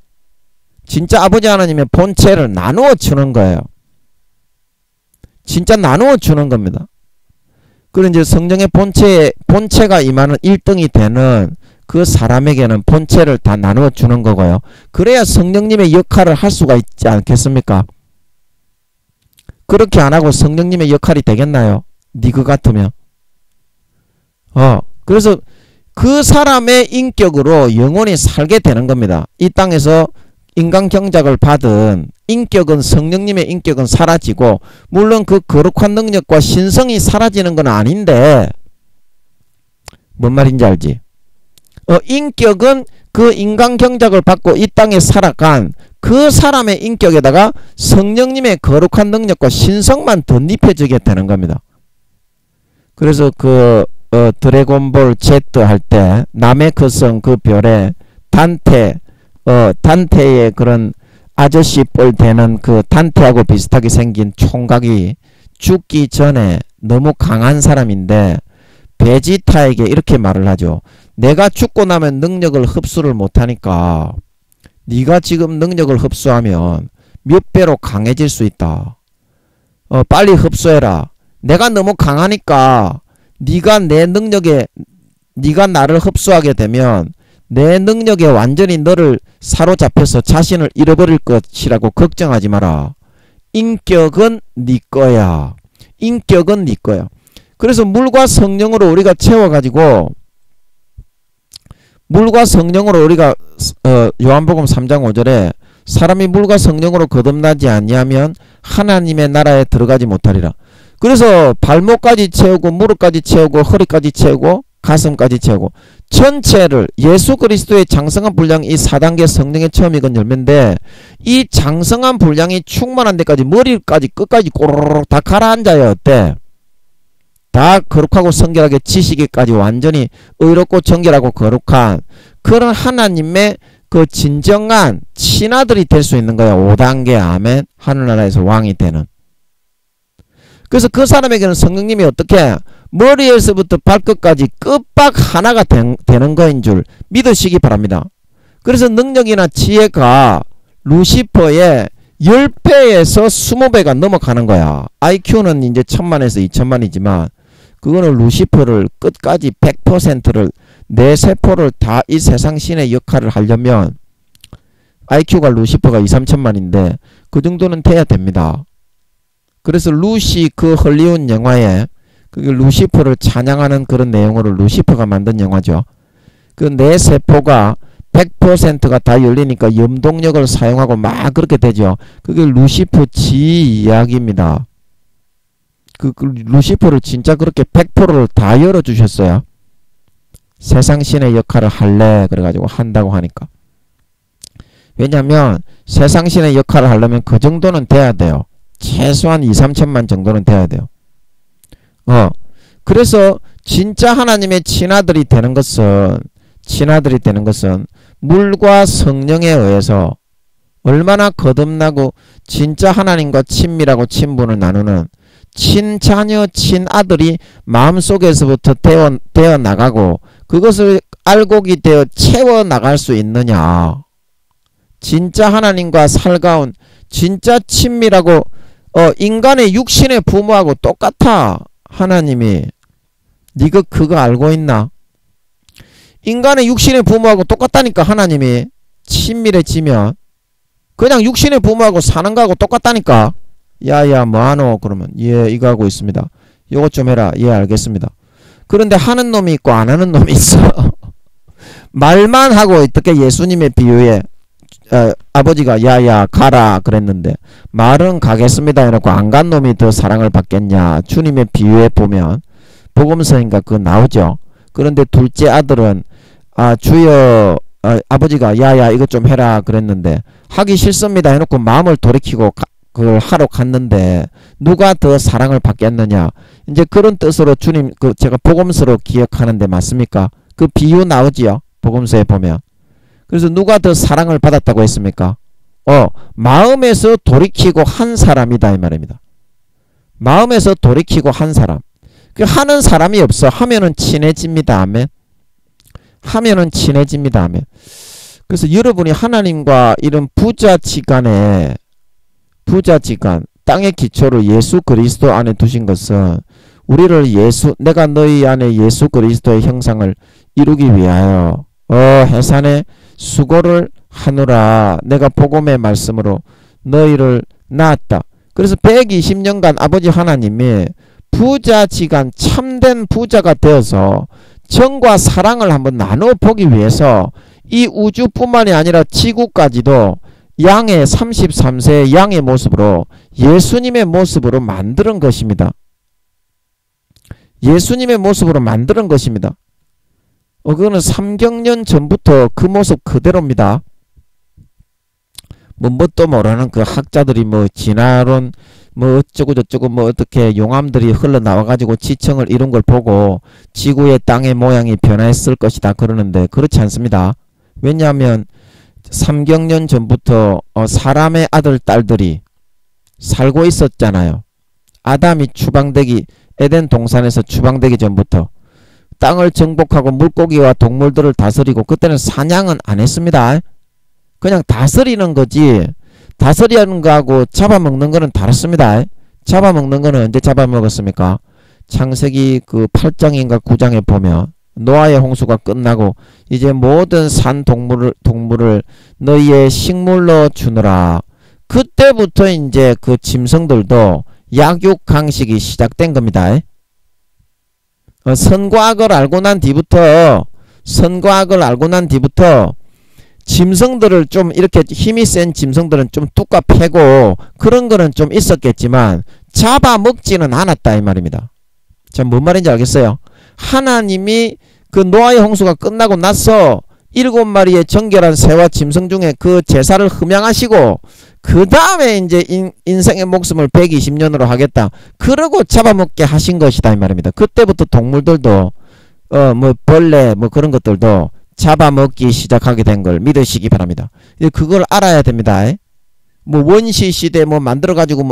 진짜 아버지 하나님의 본체를 나누어 주는 거예요. 진짜 나누어 주는 겁니다. 그리고 이제 성령의 본체가 임하는 1등이 되는 그 사람에게는 본체를 다 나누어 주는 거고요. 그래야 성령님의 역할을 할 수가 있지 않겠습니까? 그렇게 안 하고 성령님의 역할이 되겠나요? 니그 같으면. 그래서 그 사람의 인격으로 영원히 살게 되는 겁니다. 이 땅에서 인간 경작을 받은 인격은 성령님의 인격은 사라지고 물론 그 거룩한 능력과 신성이 사라지는 건 아닌데 뭔 말인지 알지? 인격은 그 인간 경작을 받고 이 땅에 살아간 그 사람의 인격에다가 성령님의 거룩한 능력과 신성만 덧입혀지게 되는 겁니다. 그래서 그 드래곤볼 Z 할 때 나메크성 그 별에 단테의 그런 아저씨 뻘 되는 그 단테하고 비슷하게 생긴 총각이 죽기 전에 너무 강한 사람인데 베지타에게 이렇게 말을 하죠. 내가 죽고 나면 능력을 흡수를 못하니까 네가 지금 능력을 흡수하면 몇 배로 강해질 수 있다. 빨리 흡수해라. 내가 너무 강하니까 네가 나를 흡수하게 되면 내 능력에 완전히 너를 사로잡혀서 자신을 잃어버릴 것이라고 걱정하지 마라. 인격은 네 거야. 인격은 네 거야. 그래서 물과 성령으로 우리가 채워가지고 물과 성령으로 우리가 요한복음 3장 5절에 사람이 물과 성령으로 거듭나지 아니하면 하나님의 나라에 들어가지 못하리라. 그래서 발목까지 채우고 무릎까지 채우고 허리까지 채우고 가슴까지 채우고 전체를 예수 그리스도의 장성한 분량이 이 4단계 성령의 처음 익은 열매인데 이 장성한 분량이 충만한 데까지 머리까지 끝까지 꼬르륵 다 가라앉아요. 어때? 다 거룩하고 성결하게 지시기까지 완전히 의롭고 정결하고 거룩한 그런 하나님의 그 진정한 친아들이 될 수 있는 거야. 5단계 아멘. 하늘나라에서 왕이 되는. 그래서 그 사람에게는 성령님이 어떻게 머리에서부터 발끝까지 끝박 하나가 되는 거인 줄 믿으시기 바랍니다. 그래서 능력이나 지혜가 루시퍼의 10배에서 20배가 넘어가는 거야. IQ는 이제 1000만에서 2000만이지만 그거는 루시퍼를 끝까지 100%를 내 세포를 다 이 세상 신의 역할을 하려면 IQ가 루시퍼가 2, 3천만인데 그 정도는 돼야 됩니다. 그래서 루시 그 헐리우드 영화에 그게 루시퍼를 찬양하는 그런 내용으로 루시퍼가 만든 영화죠. 그 내 세포가 100%가 다 열리니까 염동력을 사용하고 막 그렇게 되죠. 그게 루시퍼 지 이야기입니다. 그 루시퍼를 진짜 그렇게 100%를 다 열어주셨어요. 세상 신의 역할을 할래 그래가지고 한다고 하니까. 왜냐면 세상 신의 역할을 하려면 그 정도는 돼야 돼요. 최소한 2, 3천만 정도는 돼야 돼요. 그래서 진짜 하나님의 친아들이 되는 것은 물과 성령에 의해서 얼마나 거듭나고 진짜 하나님과 친밀하고 친분을 나누는 친자녀 친아들이 마음속에서부터 되어 나가고 그것을 알곡이 되어 채워나갈 수 있느냐. 진짜 하나님과 살가운 진짜 친밀하고 인간의 육신의 부모하고 똑같아. 하나님이 니가 그거 알고 있나? 인간의 육신의 부모하고 똑같다니까. 하나님이 친밀해지면 그냥 육신의 부모하고 사는 거하고 똑같다니까. 야야 뭐하노? 그러면 예 이거 하고 있습니다. 요것 좀 해라. 예 알겠습니다. 그런데 하는 놈이 있고 안 하는 놈이 있어. 말만 하고 어떻게 예수님의 비유에 아버지가 야야 가라 그랬는데 말은 가겠습니다 해놓고 안 간 놈이 더 사랑을 받겠냐. 주님의 비유에 보면 복음서인가 그거 나오죠. 그런데 둘째 아들은 주여 아버지가 야야 이것 좀 해라 그랬는데 하기 싫습니다 해놓고 마음을 돌이키고 그걸 하러 갔는데 누가 더 사랑을 받겠느냐. 이제 그런 뜻으로 주님 제가 복음서로 기억하는데 맞습니까? 그 비유 나오지요. 복음서에 보면. 그래서 누가 더 사랑을 받았다고 했습니까? 마음에서 돌이키고 한 사람이다 이 말입니다. 마음에서 돌이키고 한 사람. 그 하는 사람이 없어. 하면은 친해집니다. 아멘. 하면은 친해집니다. 아멘. 그래서 여러분이 하나님과 이런 부자지간 땅의 기초로 예수 그리스도 안에 두신 것은 우리를 내가 너희 안에 예수 그리스도의 형상을 이루기 위하여 해산에 수고를 하노라. 내가 복음의 말씀으로 너희를 낳았다. 그래서 120년간 아버지 하나님이 부자지간 참된 부자가 되어서 정과 사랑을 한번 나눠 보기 위해서 이 우주뿐만이 아니라 지구까지도 양의 33세의 양의 모습으로 예수님의 모습으로 만드는 것입니다. 예수님의 모습으로 만드는 것입니다. 그거는 3경년 전부터 그 모습 그대로입니다. 뭣도 모르는 그 학자들이 진화론 어쩌고 저쩌고 어떻게 용암들이 흘러나와가지고 지층을 이룬 걸 보고 지구의 땅의 모양이 변했을 것이다 그러는데 그렇지 않습니다. 왜냐하면 3경년 전부터 사람의 아들 딸들이 살고 있었잖아요. 아담이 추방되기 에덴 동산에서 추방되기 전부터 땅을 정복하고 물고기와 동물들을 다스리고 그때는 사냥은 안 했습니다. 그냥 다스리는 거지. 다스리는 거하고 잡아먹는 거는 다릅니다. 잡아먹는 거는 언제 잡아먹었습니까? 창세기 그 8장인가 9장에 보면 노아의 홍수가 끝나고 이제 모든 산 동물을 너희의 식물로 주느라. 그때부터 이제 그 짐승들도 약육 강식이 시작된 겁니다. 선과 악을 알고 난 뒤부터 짐승들을 좀 이렇게 힘이 센 짐승들은 좀 뚝까 패고 그런 거는 좀 있었겠지만 잡아먹지는 않았다 이 말입니다. 자, 뭔 말인지 알겠어요? 하나님이 그 노아의 홍수가 끝나고 나서 7마리의 정결한 새와 짐승 중에 그 제사를 흠양하시고 그 다음에 이제 인생의 목숨을 120년으로 하겠다. 그러고 잡아먹게 하신 것이다 이 말입니다. 그때부터 동물들도 뭐 벌레 뭐 그런 것들도 잡아먹기 시작하게 된 걸 믿으시기 바랍니다. 그걸 알아야 됩니다. 뭐 원시 시대 뭐 만들어 가지고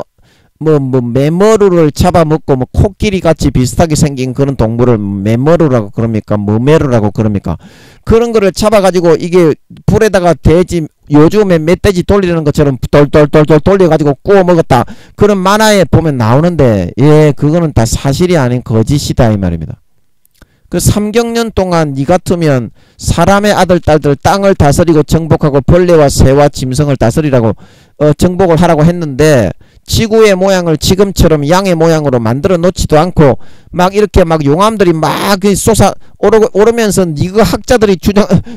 뭐 메머루를 잡아먹고 뭐 코끼리 같이 비슷하게 생긴 그런 동물을 메머루라고 그럽니까? 머메루라고 그럽니까? 그런 거를 잡아가지고 이게 불에다가 돼지 요즘에 멧돼지 돌리는 것처럼 돌돌돌돌 돌려가지고 구워 먹었다. 그런 만화에 보면 나오는데 예 그거는 다 사실이 아닌 거짓이다 이 말입니다. 그 3경년 동안 니 같으면 사람의 아들 딸들 땅을 다스리고 정복하고 벌레와 새와 짐승을 다스리라고 정복을 하라고 했는데 지구의 모양을 지금처럼 양의 모양으로 만들어 놓지도 않고 막 이렇게 막 용암들이 막 솟아 오르면서 니그 학자들이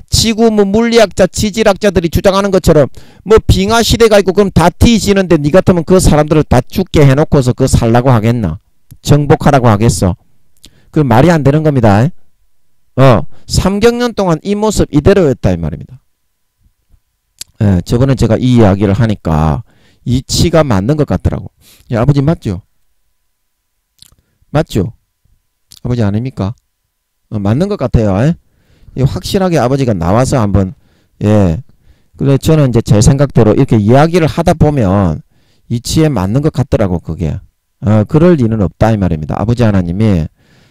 지구 뭐 물리학자 지질학자들이 주장하는 것처럼 뭐 빙하 시대가 있고 그럼 다 뒤지는데 니 같으면 그 사람들을 다 죽게 해놓고서 그 살라고 하겠나? 정복하라고 하겠어? 그 말이 안 되는 겁니다. 3경년 동안 이 모습 이대로였다 이 말입니다. 예, 저번에 제가 이 이야기를 하니까 이치가 맞는 것 같더라고. 야, 아버지 맞죠? 맞죠? 아버지 아닙니까? 맞는 것 같아요. 확실하게 아버지가 나와서 한번 예. 그래 저는 이제 제 생각대로 이렇게 이야기를 하다 보면 이치에 맞는 것 같더라고 그게. 그럴 리는 없다 이 말입니다. 아버지 하나님이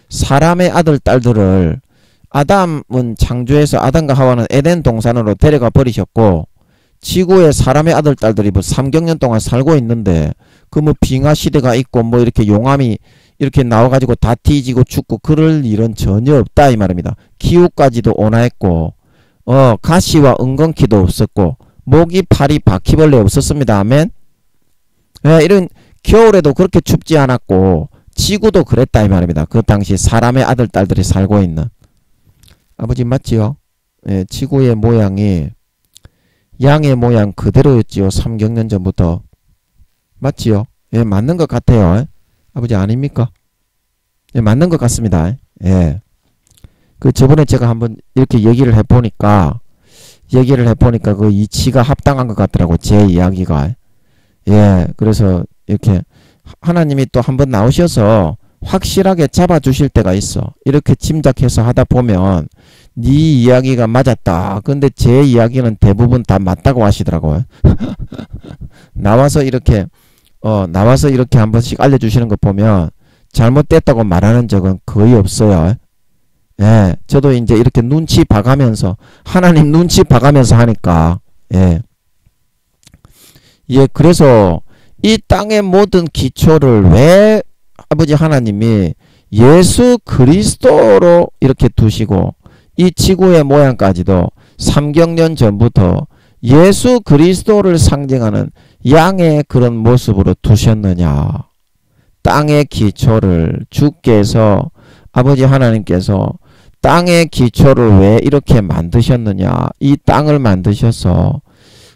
사람의 아들 딸들을 아담은 창조해서 아담과 하와는 에덴 동산으로 데려가 버리셨고 지구에 사람의 아들 딸들이 뭐 3경년 동안 살고 있는데 그 뭐 빙하 시대가 있고 뭐 이렇게 용암이 이렇게 나와가지고 다 뒤지고 죽고 그럴 일은 전혀 없다 이 말입니다. 기후까지도 온화했고 가시와 은건키도 없었고 모기 파리 바퀴벌레 없었습니다. 아멘. 예, 이런 겨울에도 그렇게 춥지 않았고 지구도 그랬다 이 말입니다. 그 당시 사람의 아들 딸들이 살고 있는 아버지 맞지요? 예, 지구의 모양이 양의 모양 그대로였지요. 3경년 전부터 맞지요? 예, 맞는 것 같아요. 아버지 아닙니까? 예, 맞는 것 같습니다. 예. 그 저번에 제가 한번 이렇게 얘기를 해보니까 그 이치가 합당한 것 같더라고 제 이야기가. 예, 그래서 이렇게 하나님이 또 한번 나오셔서 확실하게 잡아주실 때가 있어. 이렇게 짐작해서 하다 보면 네 이야기가 맞았다. 근데 제 이야기는 대부분 다 맞다고 하시더라고요. 나와서 이렇게 한 번씩 알려주시는 거 보면 잘못됐다고 말하는 적은 거의 없어요. 예, 저도 이제 이렇게 눈치 봐가면서 하나님 눈치 봐가면서 하니까 예, 그래서 이 땅의 모든 기초를 왜 아버지 하나님이 예수 그리스도로 이렇게 두시고 이 지구의 모양까지도 3경년 전부터 예수 그리스도를 상징하는 양의 그런 모습으로 두셨느냐. 땅의 기초를 주께서 아버지 하나님께서 땅의 기초를 왜 이렇게 만드셨느냐. 이 땅을 만드셔서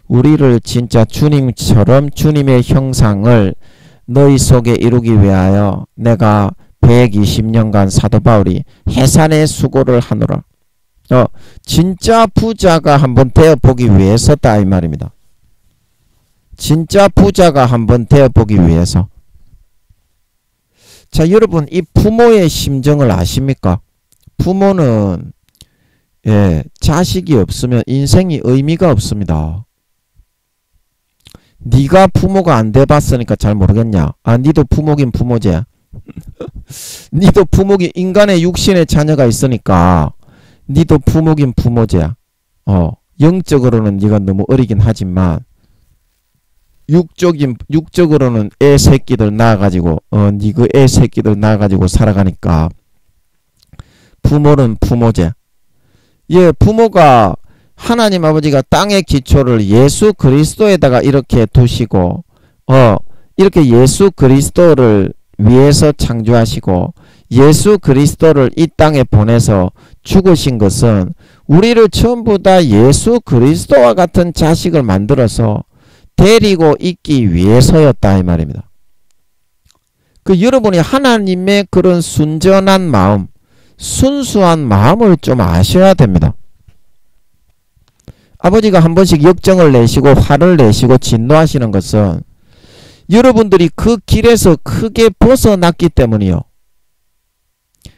우리를 진짜 주님처럼 주님의 형상을 너희 속에 이루기 위하여 내가 120년간 사도 바울이 해산의 수고를 하노라. 진짜 부자가 한번 되어보기 위해서다 이 말입니다. 진짜 부자가 한번 되어보기 위해서. 자, 여러분 이 부모의 심정을 아십니까? 부모는 예, 자식이 없으면 인생이 의미가 없습니다. 네가 부모가 안 돼봤으니까 잘 모르겠냐. 니도 부모긴 부모지. 니도 부모긴 인간의 육신의 자녀가 있으니까 니도 부모긴 부모지. 영적으로는 네가 너무 어리긴 하지만 육적으로는 애 새끼들 낳아가지고 니 그 애 새끼들 낳아가지고 살아가니까 부모는 부모지. 예, 부모가 하나님 아버지가 땅의 기초를 예수 그리스도에다가 이렇게 두시고 이렇게 예수 그리스도를 위해서 창조하시고 예수 그리스도를 이 땅에 보내서 죽으신 것은 우리를 전부 다 예수 그리스도와 같은 자식을 만들어서 데리고 있기 위해서였다 이 말입니다. 그 여러분이 하나님의 그런 순전한 마음, 순수한 마음을 좀 아셔야 됩니다. 아버지가 한 번씩 역정을 내시고 화를 내시고 진노하시는 것은 여러분들이 그 길에서 크게 벗어났기 때문이요.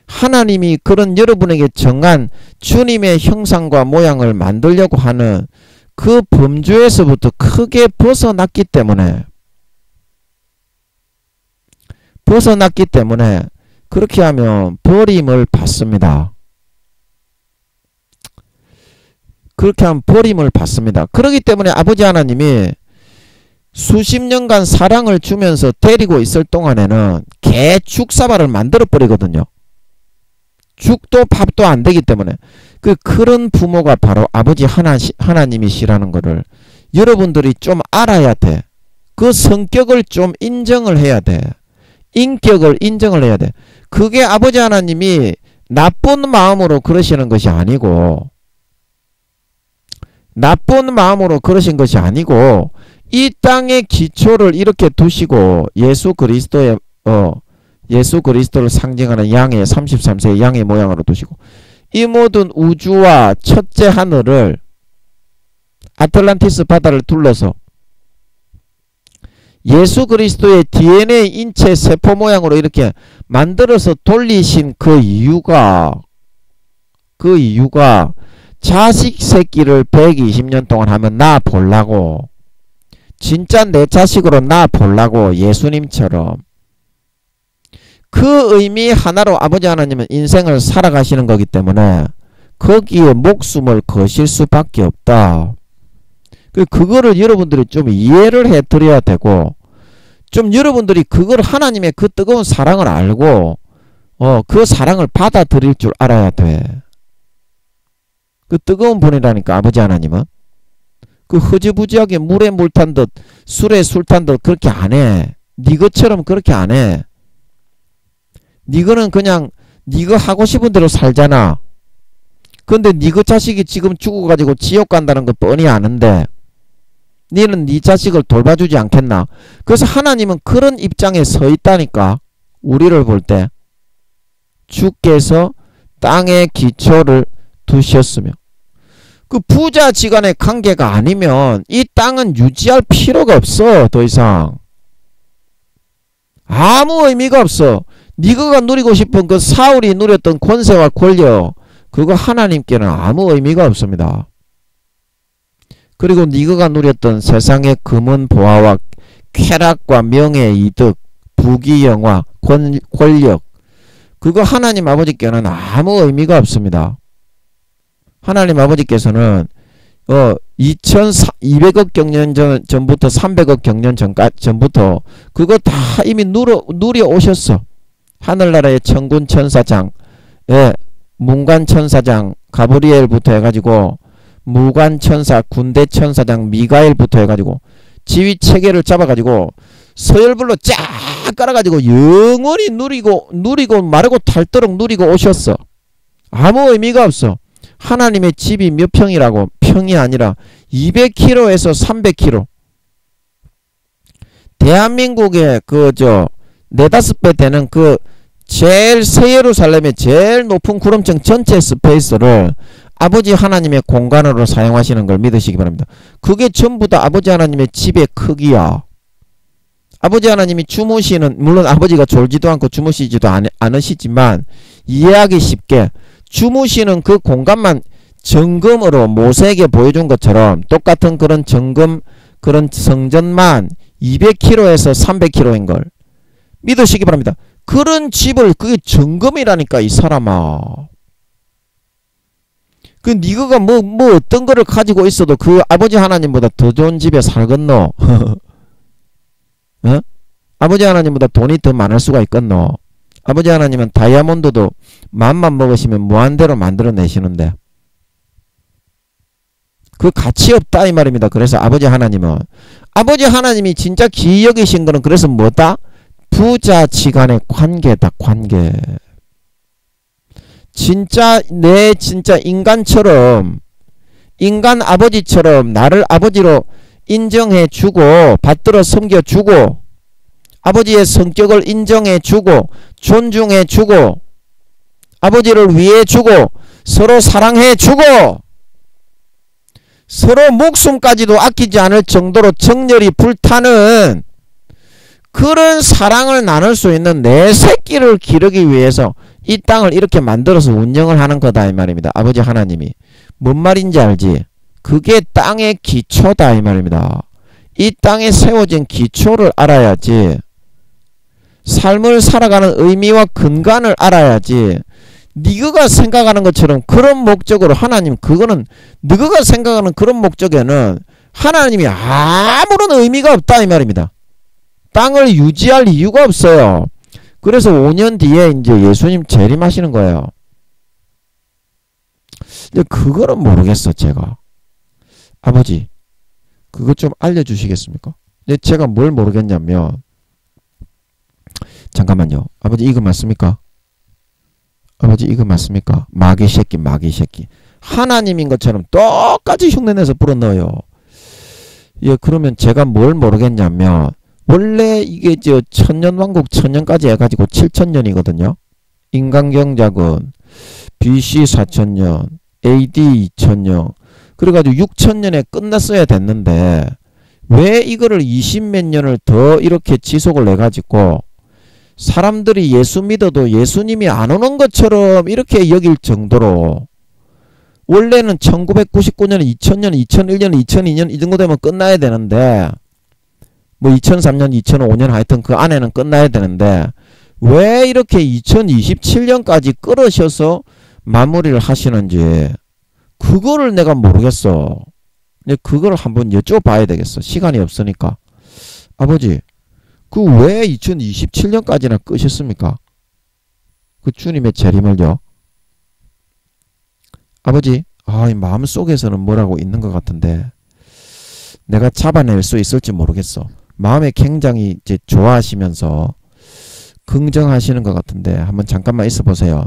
하나님이 그런 여러분에게 정한 주님의 형상과 모양을 만들려고 하는 그 범주에서부터 크게 벗어났기 때문에 그렇게 하면 버림을 받습니다. 그렇게 하면 버림을 받습니다. 그렇기 때문에 아버지 하나님이 수십 년간 사랑을 주면서 데리고 있을 동안에는 개 죽사발을 만들어 버리거든요. 죽도 밥도 안 되기 때문에. 그런 부모가 바로 아버지 하나님이시라는 거를 여러분들이 좀 알아야 돼. 그 성격을 좀 인정을 해야 돼. 인격을 인정을 해야 돼. 그게 아버지 하나님이 나쁜 마음으로 그러시는 것이 아니고 이 땅의 기초를 이렇게 두시고 예수 그리스도를 상징하는 양의 33세의 양의 모양으로 두시고 이 모든 우주와 첫째 하늘을 아틀란티스 바다를 둘러서 예수 그리스도의 DNA 인체 세포 모양으로 이렇게 만들어서 돌리신 그 이유가 자식 새끼를 120년 동안 하면 나 보려고, 진짜 내 자식으로 나 보려고, 예수님처럼. 그 의미 하나로 아버지 하나님은 인생을 살아가시는 거기 때문에 거기에 목숨을 거실 수밖에 없다. 그거를 여러분들이 좀 이해를 해 드려야 되고, 좀 여러분들이 그걸 하나님의 그 뜨거운 사랑을 알고 그 사랑을 받아들일 줄 알아야 돼. 그 뜨거운 분이라니까 아버지 하나님은. 그 흐지부지하게 물에 물 탄 듯 술에 술 탄 듯 그렇게 안 해. 니 것처럼 그렇게 안 해. 니거는 그냥 니가 하고 싶은 대로 살잖아. 근데 니거 자식이 지금 죽어가지고 지옥 간다는 거 뻔히 아는데 니는 니 자식을 돌봐주지 않겠나. 그래서 하나님은 그런 입장에 서 있다니까. 우리를 볼 때 주께서 땅의 기초를 두셨으며, 그 부자지간의 관계가 아니면 이 땅은 유지할 필요가 없어. 더 이상 아무 의미가 없어. 니가 누리고 싶은 그 사울이 누렸던 권세와 권력, 그거 하나님께는 아무 의미가 없습니다. 그리고 니가 누렸던 세상의 금은 보화와 쾌락과 명예 이득, 부귀영화, 권력, 그거 하나님 아버지께는 아무 의미가 없습니다. 하나님 아버지께서는 2200억 경년 전부터 300억 경년 전부터 그거 다 이미 누려 오셨어. 하늘나라의 천군 천사장, 문관 천사장 가브리엘부터 해가지고 무관 천사, 군대 천사장 미가엘부터 해가지고 지휘 체계를 잡아가지고 서열불로 쫙 깔아가지고 영원히 누리고 마르고 닳도록 누리고 오셨어. 아무 의미가 없어. 하나님의 집이 몇 평이라고? 평이 아니라 200km에서 300km. 대한민국의 네다섯 배 되는 제일 새 예루살렘의 제일 높은 구름층 전체 스페이스를 아버지 하나님의 공간으로 사용하시는 걸 믿으시기 바랍니다. 그게 전부 다 아버지 하나님의 집의 크기야. 아버지 하나님이 주무시는, 물론 아버지가 졸지도 않고 주무시지도 않으시지만 이해하기 쉽게 주무시는 그 공간만 정금으로 모세에게 보여준 것처럼 똑같은 그런 정금, 그런 성전만 200km에서 300km인 걸 믿으시기 바랍니다. 그런 집을, 그게 정금이라니까 이 사람아. 니가 뭐 어떤 거를 가지고 있어도 그 아버지 하나님보다 더 좋은 집에 살겠노? 어? 아버지 하나님보다 돈이 더 많을 수가 있겠노? 아버지 하나님은 다이아몬드도 맘만 먹으시면 무한대로 만들어내시는데 그 가치 없다 이 말입니다. 그래서 아버지 하나님이 진짜 기이 여기신 거는 그래서 뭐다? 부자지간의 관계다. 관계. 진짜 인간처럼, 인간 아버지처럼 나를 아버지로 인정해주고 받들어 섬겨주고 아버지의 성격을 인정해주고 존중해주고 아버지를 위해주고 서로 사랑해주고 서로 목숨까지도 아끼지 않을 정도로 정열이 불타는 그런 사랑을 나눌 수 있는 내 새끼를 기르기 위해서 이 땅을 이렇게 만들어서 운영을 하는 거다 이 말입니다. 아버지 하나님이. 뭔 말인지 알지? 그게 땅의 기초다 이 말입니다. 이 땅에 세워진 기초를 알아야지. 삶을 살아가는 의미와 근간을 알아야지. 네가 생각하는 것처럼 그런 목적으로 하나님, 그거는 네가 생각하는 그런 목적에는 하나님이 아무런 의미가 없다 이 말입니다. 땅을 유지할 이유가 없어요. 그래서 5년 뒤에 이제 예수님 재림하시는 거예요. 근데 그거는 모르겠어 제가. 아버지 그거 좀 알려주시겠습니까? 근데 제가 뭘 모르겠냐면, 잠깐만요. 아버지 이거 맞습니까? 아버지 이거 맞습니까? 마귀 새끼 마귀 새끼. 하나님인 것처럼 똑같이 흉내내서 불어넣어요. 예, 그러면 제가 뭘 모르겠냐면, 원래 이게 저 천년왕국 천년까지 해가지고 7천년이거든요. 인간경작은 BC 4천년, AD 2천년, 그래가지고 6천년에 끝났어야 됐는데 왜 이거를 20몇 년을 더 이렇게 지속을 해가지고 사람들이 예수 믿어도 예수님이 안 오는 것처럼 이렇게 여길 정도로, 원래는 1999년, 2000년, 2001년, 2002년 이 정도 되면 끝나야 되는데, 뭐 2003년, 2005년 하여튼 그 안에는 끝나야 되는데 왜 이렇게 2027년까지 끌으셔서 마무리를 하시는지 그거를 내가 모르겠어. 근데 그걸 한번 여쭤봐야 되겠어. 시간이 없으니까. 아버지 그 왜 2027년까지나 끄셨습니까? 그 주님의 재림을요. 아버지 이 마음속에서는 뭐라고 있는 것 같은데 내가 잡아낼 수 있을지 모르겠어. 마음에 굉장히 이제 좋아하시면서 긍정하시는 것 같은데 한번 잠깐만 있어 보세요.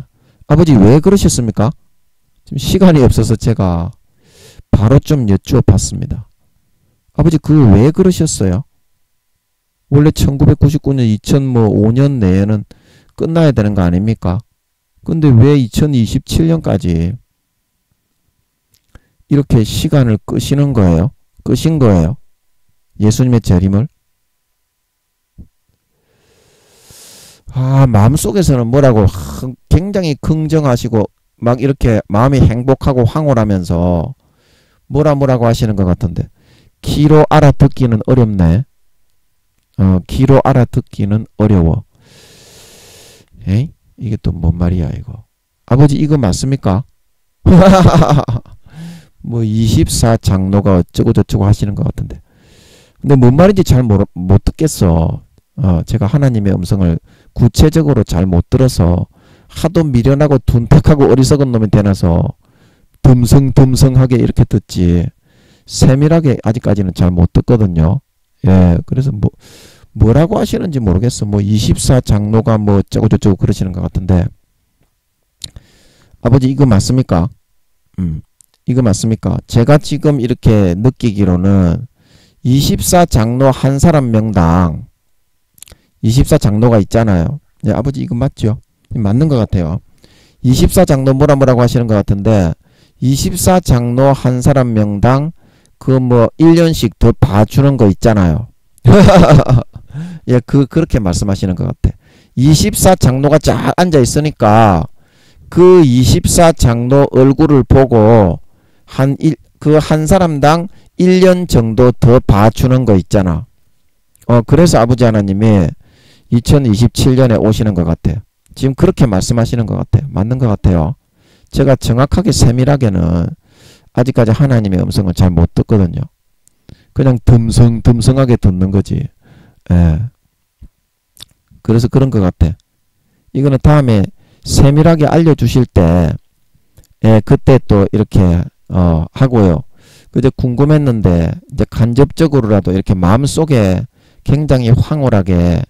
아버지 왜 그러셨습니까? 지금 시간이 없어서 제가 바로 좀 여쭈어 봤습니다. 아버지 그 왜 그러셨어요? 원래 1999년 2005년 내에는 끝나야 되는 거 아닙니까? 근데 왜 2027년까지 이렇게 시간을 끄시는 거예요? 끄신 거예요? 예수님의 재림을? 마음속에서는 뭐라고 굉장히 긍정하시고 막 이렇게 마음이 행복하고 황홀하면서 뭐라고 하시는 것 같은데 귀로 알아듣기는 어렵네. 귀로 알아듣기는 어려워. 에이? 이게 또 뭔 말이야 이거. 아버지 이거 맞습니까? 뭐 24장로가 어쩌고 저쩌고 하시는 것 같은데, 근데 뭔 말인지 잘 못 듣겠어. 제가 하나님의 음성을 구체적으로 잘 못 들어서 하도 미련하고 둔탁하고 어리석은 놈이 되나서 듬성듬성하게 이렇게 듣지 세밀하게 아직까지는 잘 못 듣거든요. 예, 그래서 뭐라고 하시는지 모르겠어. 뭐 24장로가 뭐 어쩌고 저쩌고 그러시는 것 같은데, 아버지 이거 맞습니까? 이거 맞습니까? 제가 지금 이렇게 느끼기로는 24장로 한 사람 명당 24장로가 있잖아요. 네, 아버지 이거 맞죠? 맞는 것 같아요. 24장로 뭐라고 하시는 것 같은데 24장로 한 사람 명당 그 뭐 1년씩 더 봐주는 거 있잖아요. 예, 그렇게 말씀하시는 것 같아. 24장로가 쫙 앉아 있으니까 그 24장로 얼굴을 보고 한 사람당 1년 정도 더 봐주는 거 있잖아. 그래서 아버지 하나님이 2027년에 오시는 것 같아요. 지금 그렇게 말씀하시는 것 같아요. 맞는 것 같아요. 제가 정확하게 세밀하게는 아직까지 하나님의 음성을 잘 못 듣거든요. 그냥 듬성듬성하게 듣는 거지. 예. 그래서 그런 것 같아. 이거는 다음에 세밀하게 알려주실 때, 예, 그때 또 이렇게 하고요. 그저 궁금했는데 이제 간접적으로라도 이렇게 마음속에 굉장히 황홀하게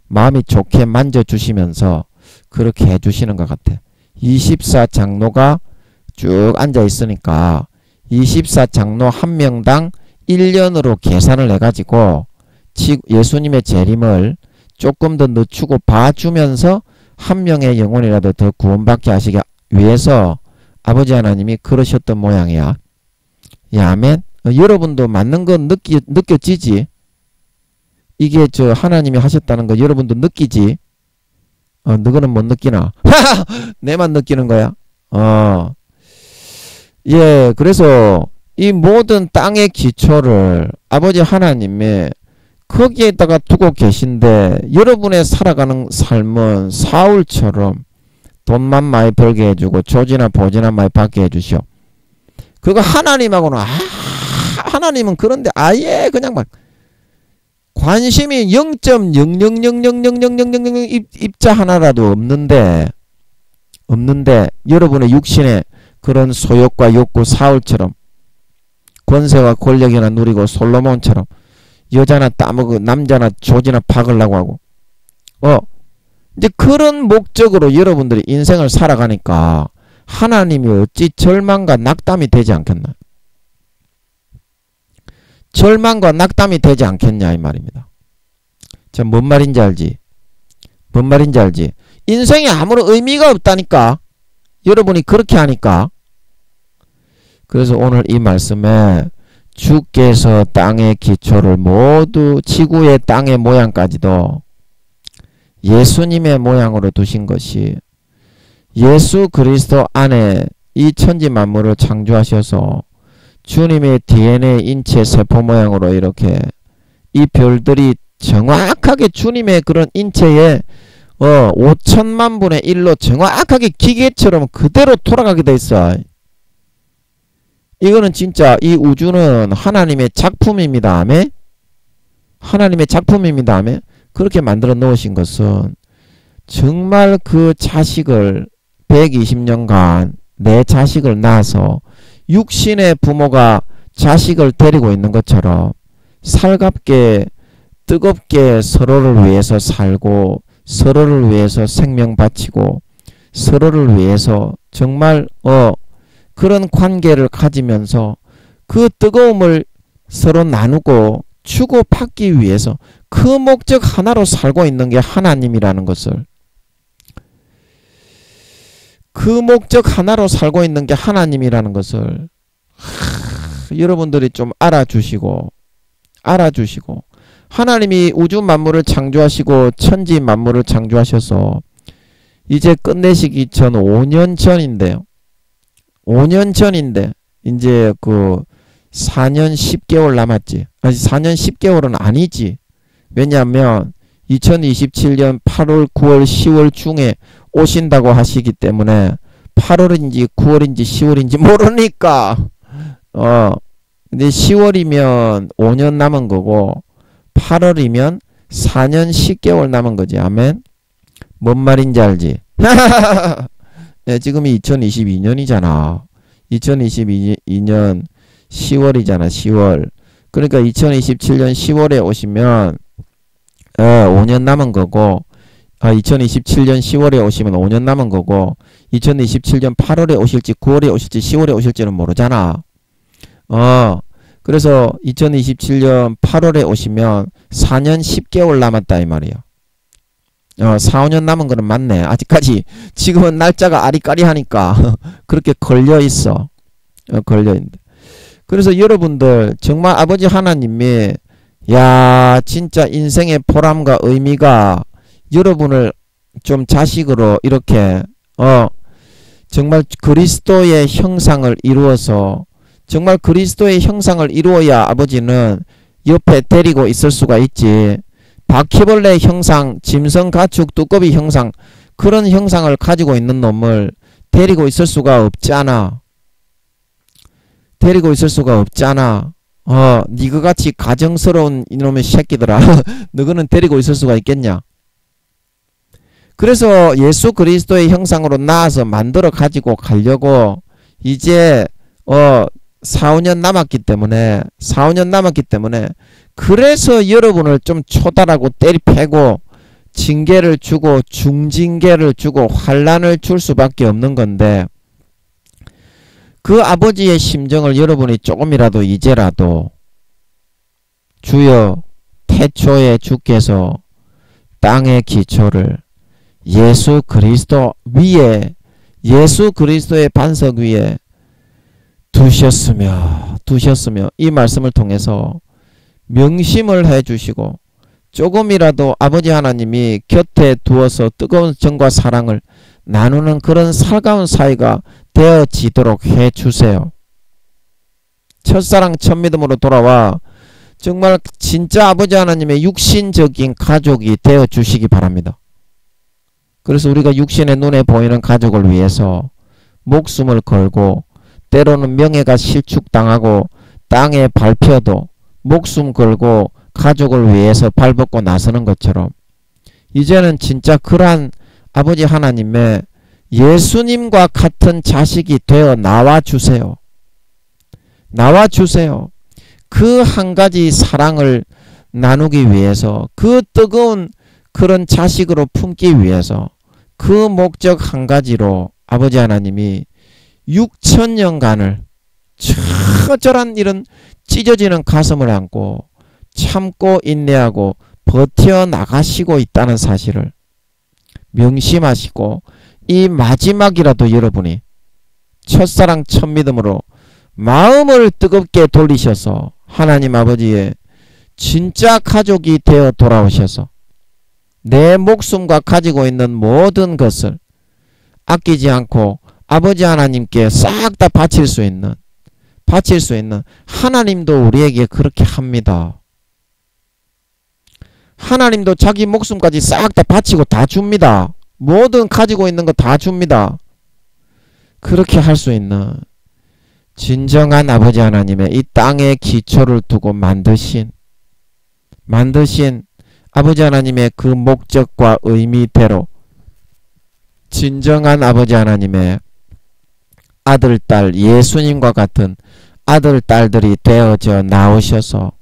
마음이 좋게 만져주시면서 그렇게 해주시는 것 같아. 24장로가 쭉 앉아 있으니까 24장로 한 명당 1년으로 계산을 해가지고 예수님의 재림을 조금 더 늦추고 봐주면서 한 명의 영혼이라도 더 구원받게 하시기 위해서 아버지 하나님이 그러셨던 모양이야. 예, 아멘. 여러분도 맞는 건 느껴지지? 이게 저 하나님이 하셨다는 거 여러분도 느끼지? 너거는 못 느끼나? 내만 느끼는 거야? 예, 그래서 이 모든 땅의 기초를 아버지 하나님이 거기에다가 두고 계신데, 여러분의 살아가는 삶은 사울처럼 돈만 많이 벌게 해주고 조지나 보지나 많이 받게 해주시오. 그거 하나님하고는 하나님은 그런데 아예 그냥 막 관심이 0.000000000 입자 하나라도 없는데 여러분의 육신의 그런 소욕과 욕구, 사울처럼 권세와 권력이나 누리고 솔로몬처럼 여자나 따먹고 남자나 조지나 박으려고 하고 이제 그런 목적으로 여러분들이 인생을 살아가니까 하나님이 어찌 절망과 낙담이 되지 않겠나? 절망과 낙담이 되지 않겠냐 이 말입니다. 자, 뭔 말인지 알지? 뭔 말인지 알지? 인생에 아무런 의미가 없다니까. 여러분이 그렇게 하니까. 그래서 오늘 이 말씀에 주께서 땅의 기초를 모두 지구의 땅의 모양까지도 예수님의 모양으로 두신 것이, 예수 그리스도 안에 이 천지 만물을 창조하셔서 주님의 DNA 인체 세포 모양으로 이렇게 이 별들이 정확하게 주님의 그런 인체에 5천만 분의 1로 정확하게 기계처럼 그대로 돌아가게 돼 있어. 이거는 진짜 이 우주는 하나님의 작품입니다. 아멘? 하나님의 작품입니다. 아멘? 그렇게 만들어 놓으신 것은 정말 그 자식을 120년간 내 자식을 낳아서 육신의 부모가 자식을 데리고 있는 것처럼 살갑게 뜨겁게 서로를 위해서 살고 서로를 위해서 생명 바치고 서로를 위해서 정말 그런 관계를 가지면서 그 뜨거움을 서로 나누고 주고받기 위해서 그 목적 하나로 살고 있는 게 하나님이라는 것을, 그 목적 하나로 살고 있는 게 하나님이라는 것을 여러분들이 좀 알아주시고 하나님이 우주 만물을 창조하시고 천지 만물을 창조하셔서 이제 끝내시기 전 5년 전인데요. 5년 전인데 이제 그 4년 10개월 남았지. 아직 4년 10개월은 아니지. 왜냐하면 2027년 8월 9월 10월 중에 오신다고 하시기 때문에 8월인지 9월인지 10월인지 모르니까 근데 10월이면 5년 남은 거고 8월이면 4년 10개월 남은 거지. 아멘. 뭔 말인지 알지? 네, 지금이 2022년이잖아. 2022년 10월이잖아. 10월. 그러니까 2027년 10월에 오시면 5년 남은 거고, 2027년 10월에 오시면 5년 남은 거고, 2027년 8월에 오실지 9월에 오실지 10월에 오실지는 모르잖아. 그래서 2027년 8월에 오시면 4년 10개월 남았다 이 말이야. 4, 5년 남은 거는 맞네. 아직까지 지금은 날짜가 아리까리하니까 그렇게 걸려있어. 걸려있는데. 그래서 여러분들 정말 아버지 하나님이 진짜 인생의 보람과 의미가 여러분을 좀 자식으로 이렇게 정말 그리스도의 형상을 이루어서, 정말 그리스도의 형상을 이루어야 아버지는 옆에 데리고 있을 수가 있지. 바퀴벌레 형상, 짐승, 가축, 두꺼비 형상, 그런 형상을 가지고 있는 놈을 데리고 있을 수가 없잖아. 데리고 있을 수가 없잖아. 니그같이 가정스러운 이놈의 새끼들아. 너희는 데리고 있을 수가 있겠냐? 그래서 예수 그리스도의 형상으로 낳아서 만들어 가지고 가려고 이제 4, 5년 남았기 때문에 그래서 여러분을 좀 초달하고 때리패고 징계를 주고 중징계를 주고 환난을 줄 수밖에 없는 건데, 그 아버지의 심정을 여러분이 조금이라도 이제라도 주여 태초에 주께서 땅의 기초를 예수 그리스도 위에, 예수 그리스도의 반석 위에 두셨으며 이 말씀을 통해서 명심을 해 주시고 조금이라도 아버지 하나님이 곁에 두어서 뜨거운 정과 사랑을 나누는 그런 살가운 사이가 되어지도록 해 주세요. 첫사랑 첫믿음으로 돌아와 정말 진짜 아버지 하나님의 육신적인 가족이 되어 주시기 바랍니다. 그래서 우리가 육신의 눈에 보이는 가족을 위해서 목숨을 걸고 때로는 명예가 실축당하고 땅에 밟혀도 목숨 걸고 가족을 위해서 발벗고 나서는 것처럼 이제는 진짜 그러한 아버지 하나님의 예수님과 같은 자식이 되어 나와주세요. 나와주세요. 그 한 가지 사랑을 나누기 위해서 그 뜨거운 그런 자식으로 품기 위해서 그 목적 한 가지로 아버지 하나님이 6,000년간을 처절한 이런 찢어지는 가슴을 안고 참고 인내하고 버텨나가시고 있다는 사실을 명심하시고 이 마지막이라도 여러분이 첫사랑 첫믿음으로 마음을 뜨겁게 돌리셔서 하나님 아버지의 진짜 가족이 되어 돌아오셔서 내 목숨과 가지고 있는 모든 것을 아끼지 않고 아버지 하나님께 싹 다 바칠 수 있는 하나님도 우리에게 그렇게 합니다. 하나님도 자기 목숨까지 싹 다 바치고 다 줍니다. 모든 가지고 있는 거 다 줍니다. 그렇게 할 수 있는 진정한 아버지 하나님의 이 땅에 기초를 두고 만드신 아버지 하나님의 그 목적과 의미대로 진정한 아버지 하나님의 아들, 딸, 예수님과 같은 아들, 딸들이 되어져 나오셔서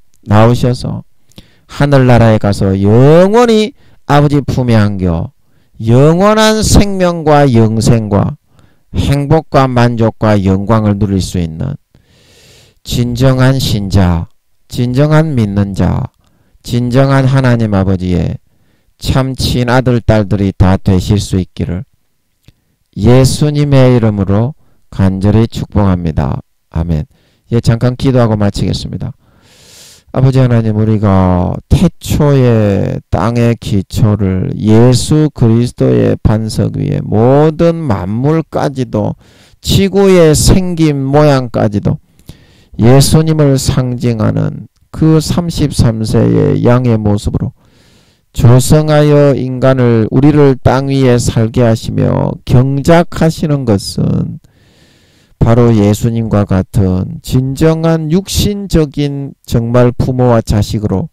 하늘나라에 가서 영원히 아버지 품에 안겨 영원한 생명과 영생과 행복과 만족과 영광을 누릴 수 있는 진정한 신자, 진정한 믿는 자, 진정한 하나님 아버지의 참 친아들, 딸들이 다 되실 수 있기를 예수님의 이름으로 간절히 축복합니다. 아멘. 예, 잠깐 기도하고 마치겠습니다. 아버지 하나님, 우리가 태초의 땅의 기초를 예수 그리스도의 반석 위에 모든 만물까지도 지구의 생김 모양까지도 예수님을 상징하는 그 33세의 양의 모습으로 조성하여 인간을 우리를 땅 위에 살게 하시며 경작하시는 것은 바로 예수님과 같은 진정한 육신적인 정말 부모와 자식으로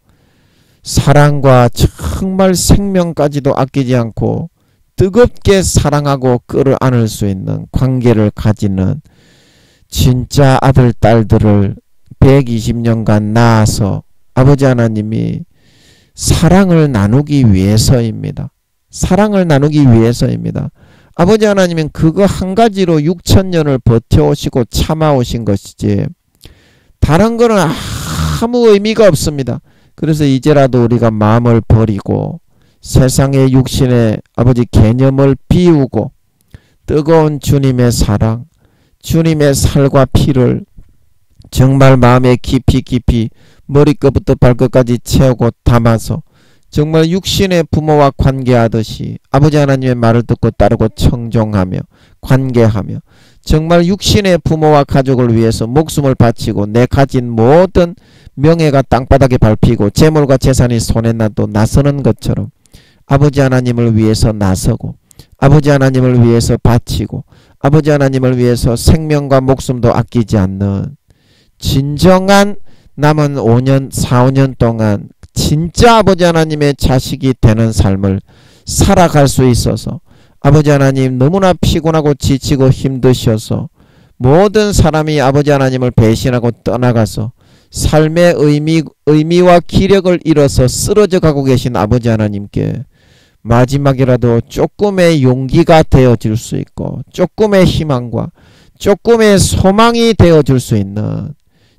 사랑과 정말 생명까지도 아끼지 않고 뜨겁게 사랑하고 끌어안을 수 있는 관계를 가지는 진짜 아들, 딸들을 120년간 낳아서 아버지 하나님이 사랑을 나누기 위해서입니다. 사랑을 나누기 위해서입니다. 아버지 하나님은 그거 한 가지로 6,000년을 버텨오시고 참아오신 것이지 다른 거는 아무 의미가 없습니다. 그래서 이제라도 우리가 마음을 버리고 세상의 육신의 아버지 개념을 비우고 뜨거운 주님의 사랑, 주님의 살과 피를 정말 마음에 깊이 머리끝부터 발끝까지 채우고 담아서 정말 육신의 부모와 관계하듯이 아버지 하나님의 말을 듣고 따르고 청종하며 관계하며 정말 육신의 부모와 가족을 위해서 목숨을 바치고 내 가진 모든 명예가 땅바닥에 밟히고 재물과 재산이 손에 나도 나서는 것처럼 아버지 하나님을 위해서 나서고 아버지 하나님을 위해서 바치고 아버지 하나님을 위해서 생명과 목숨도 아끼지 않는 진정한 남은 5년 4~5년 동안 진짜 아버지 하나님의 자식이 되는 삶을 살아갈 수 있어서 아버지 하나님 너무나 피곤하고 지치고 힘드셔서 모든 사람이 아버지 하나님을 배신하고 떠나가서 삶의 의미와 기력을 잃어서 쓰러져 가고 계신 아버지 하나님께 마지막이라도 조금의 용기가 되어줄 수 있고 조금의 희망과 조금의 소망이 되어줄 수 있는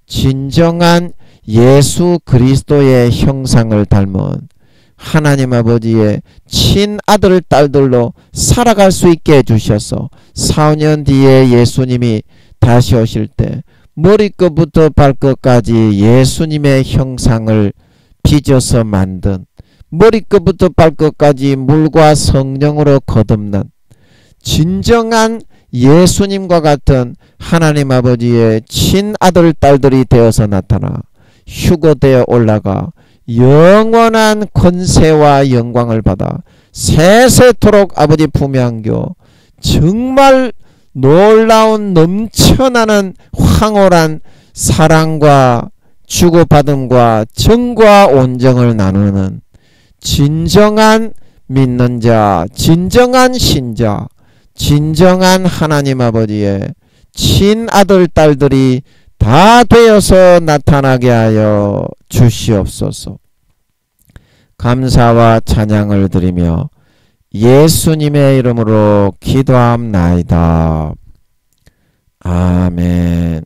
진정한 예수 그리스도의 형상을 닮은 하나님 아버지의 친아들 딸들로 살아갈 수 있게 해주셔서 4~5년 뒤에 예수님이 다시 오실 때 머리끝부터 발끝까지 예수님의 형상을 빚어서 만든, 머리끝부터 발끝까지 물과 성령으로 거듭난 진정한 예수님과 같은 하나님 아버지의 친아들 딸들이 되어서 나타나 휴거되어 올라가 영원한 권세와 영광을 받아 세세토록 아버지 품에 안겨 정말 놀라운 넘쳐나는 황홀한 사랑과 주고받음과 정과 온정을 나누는 진정한 믿는 자, 진정한 신자, 진정한 하나님 아버지의 친아들 딸들이 다 되어서 나타나게 하여 주시옵소서. 감사와 찬양을 드리며 예수님의 이름으로 기도함나이다. 아멘.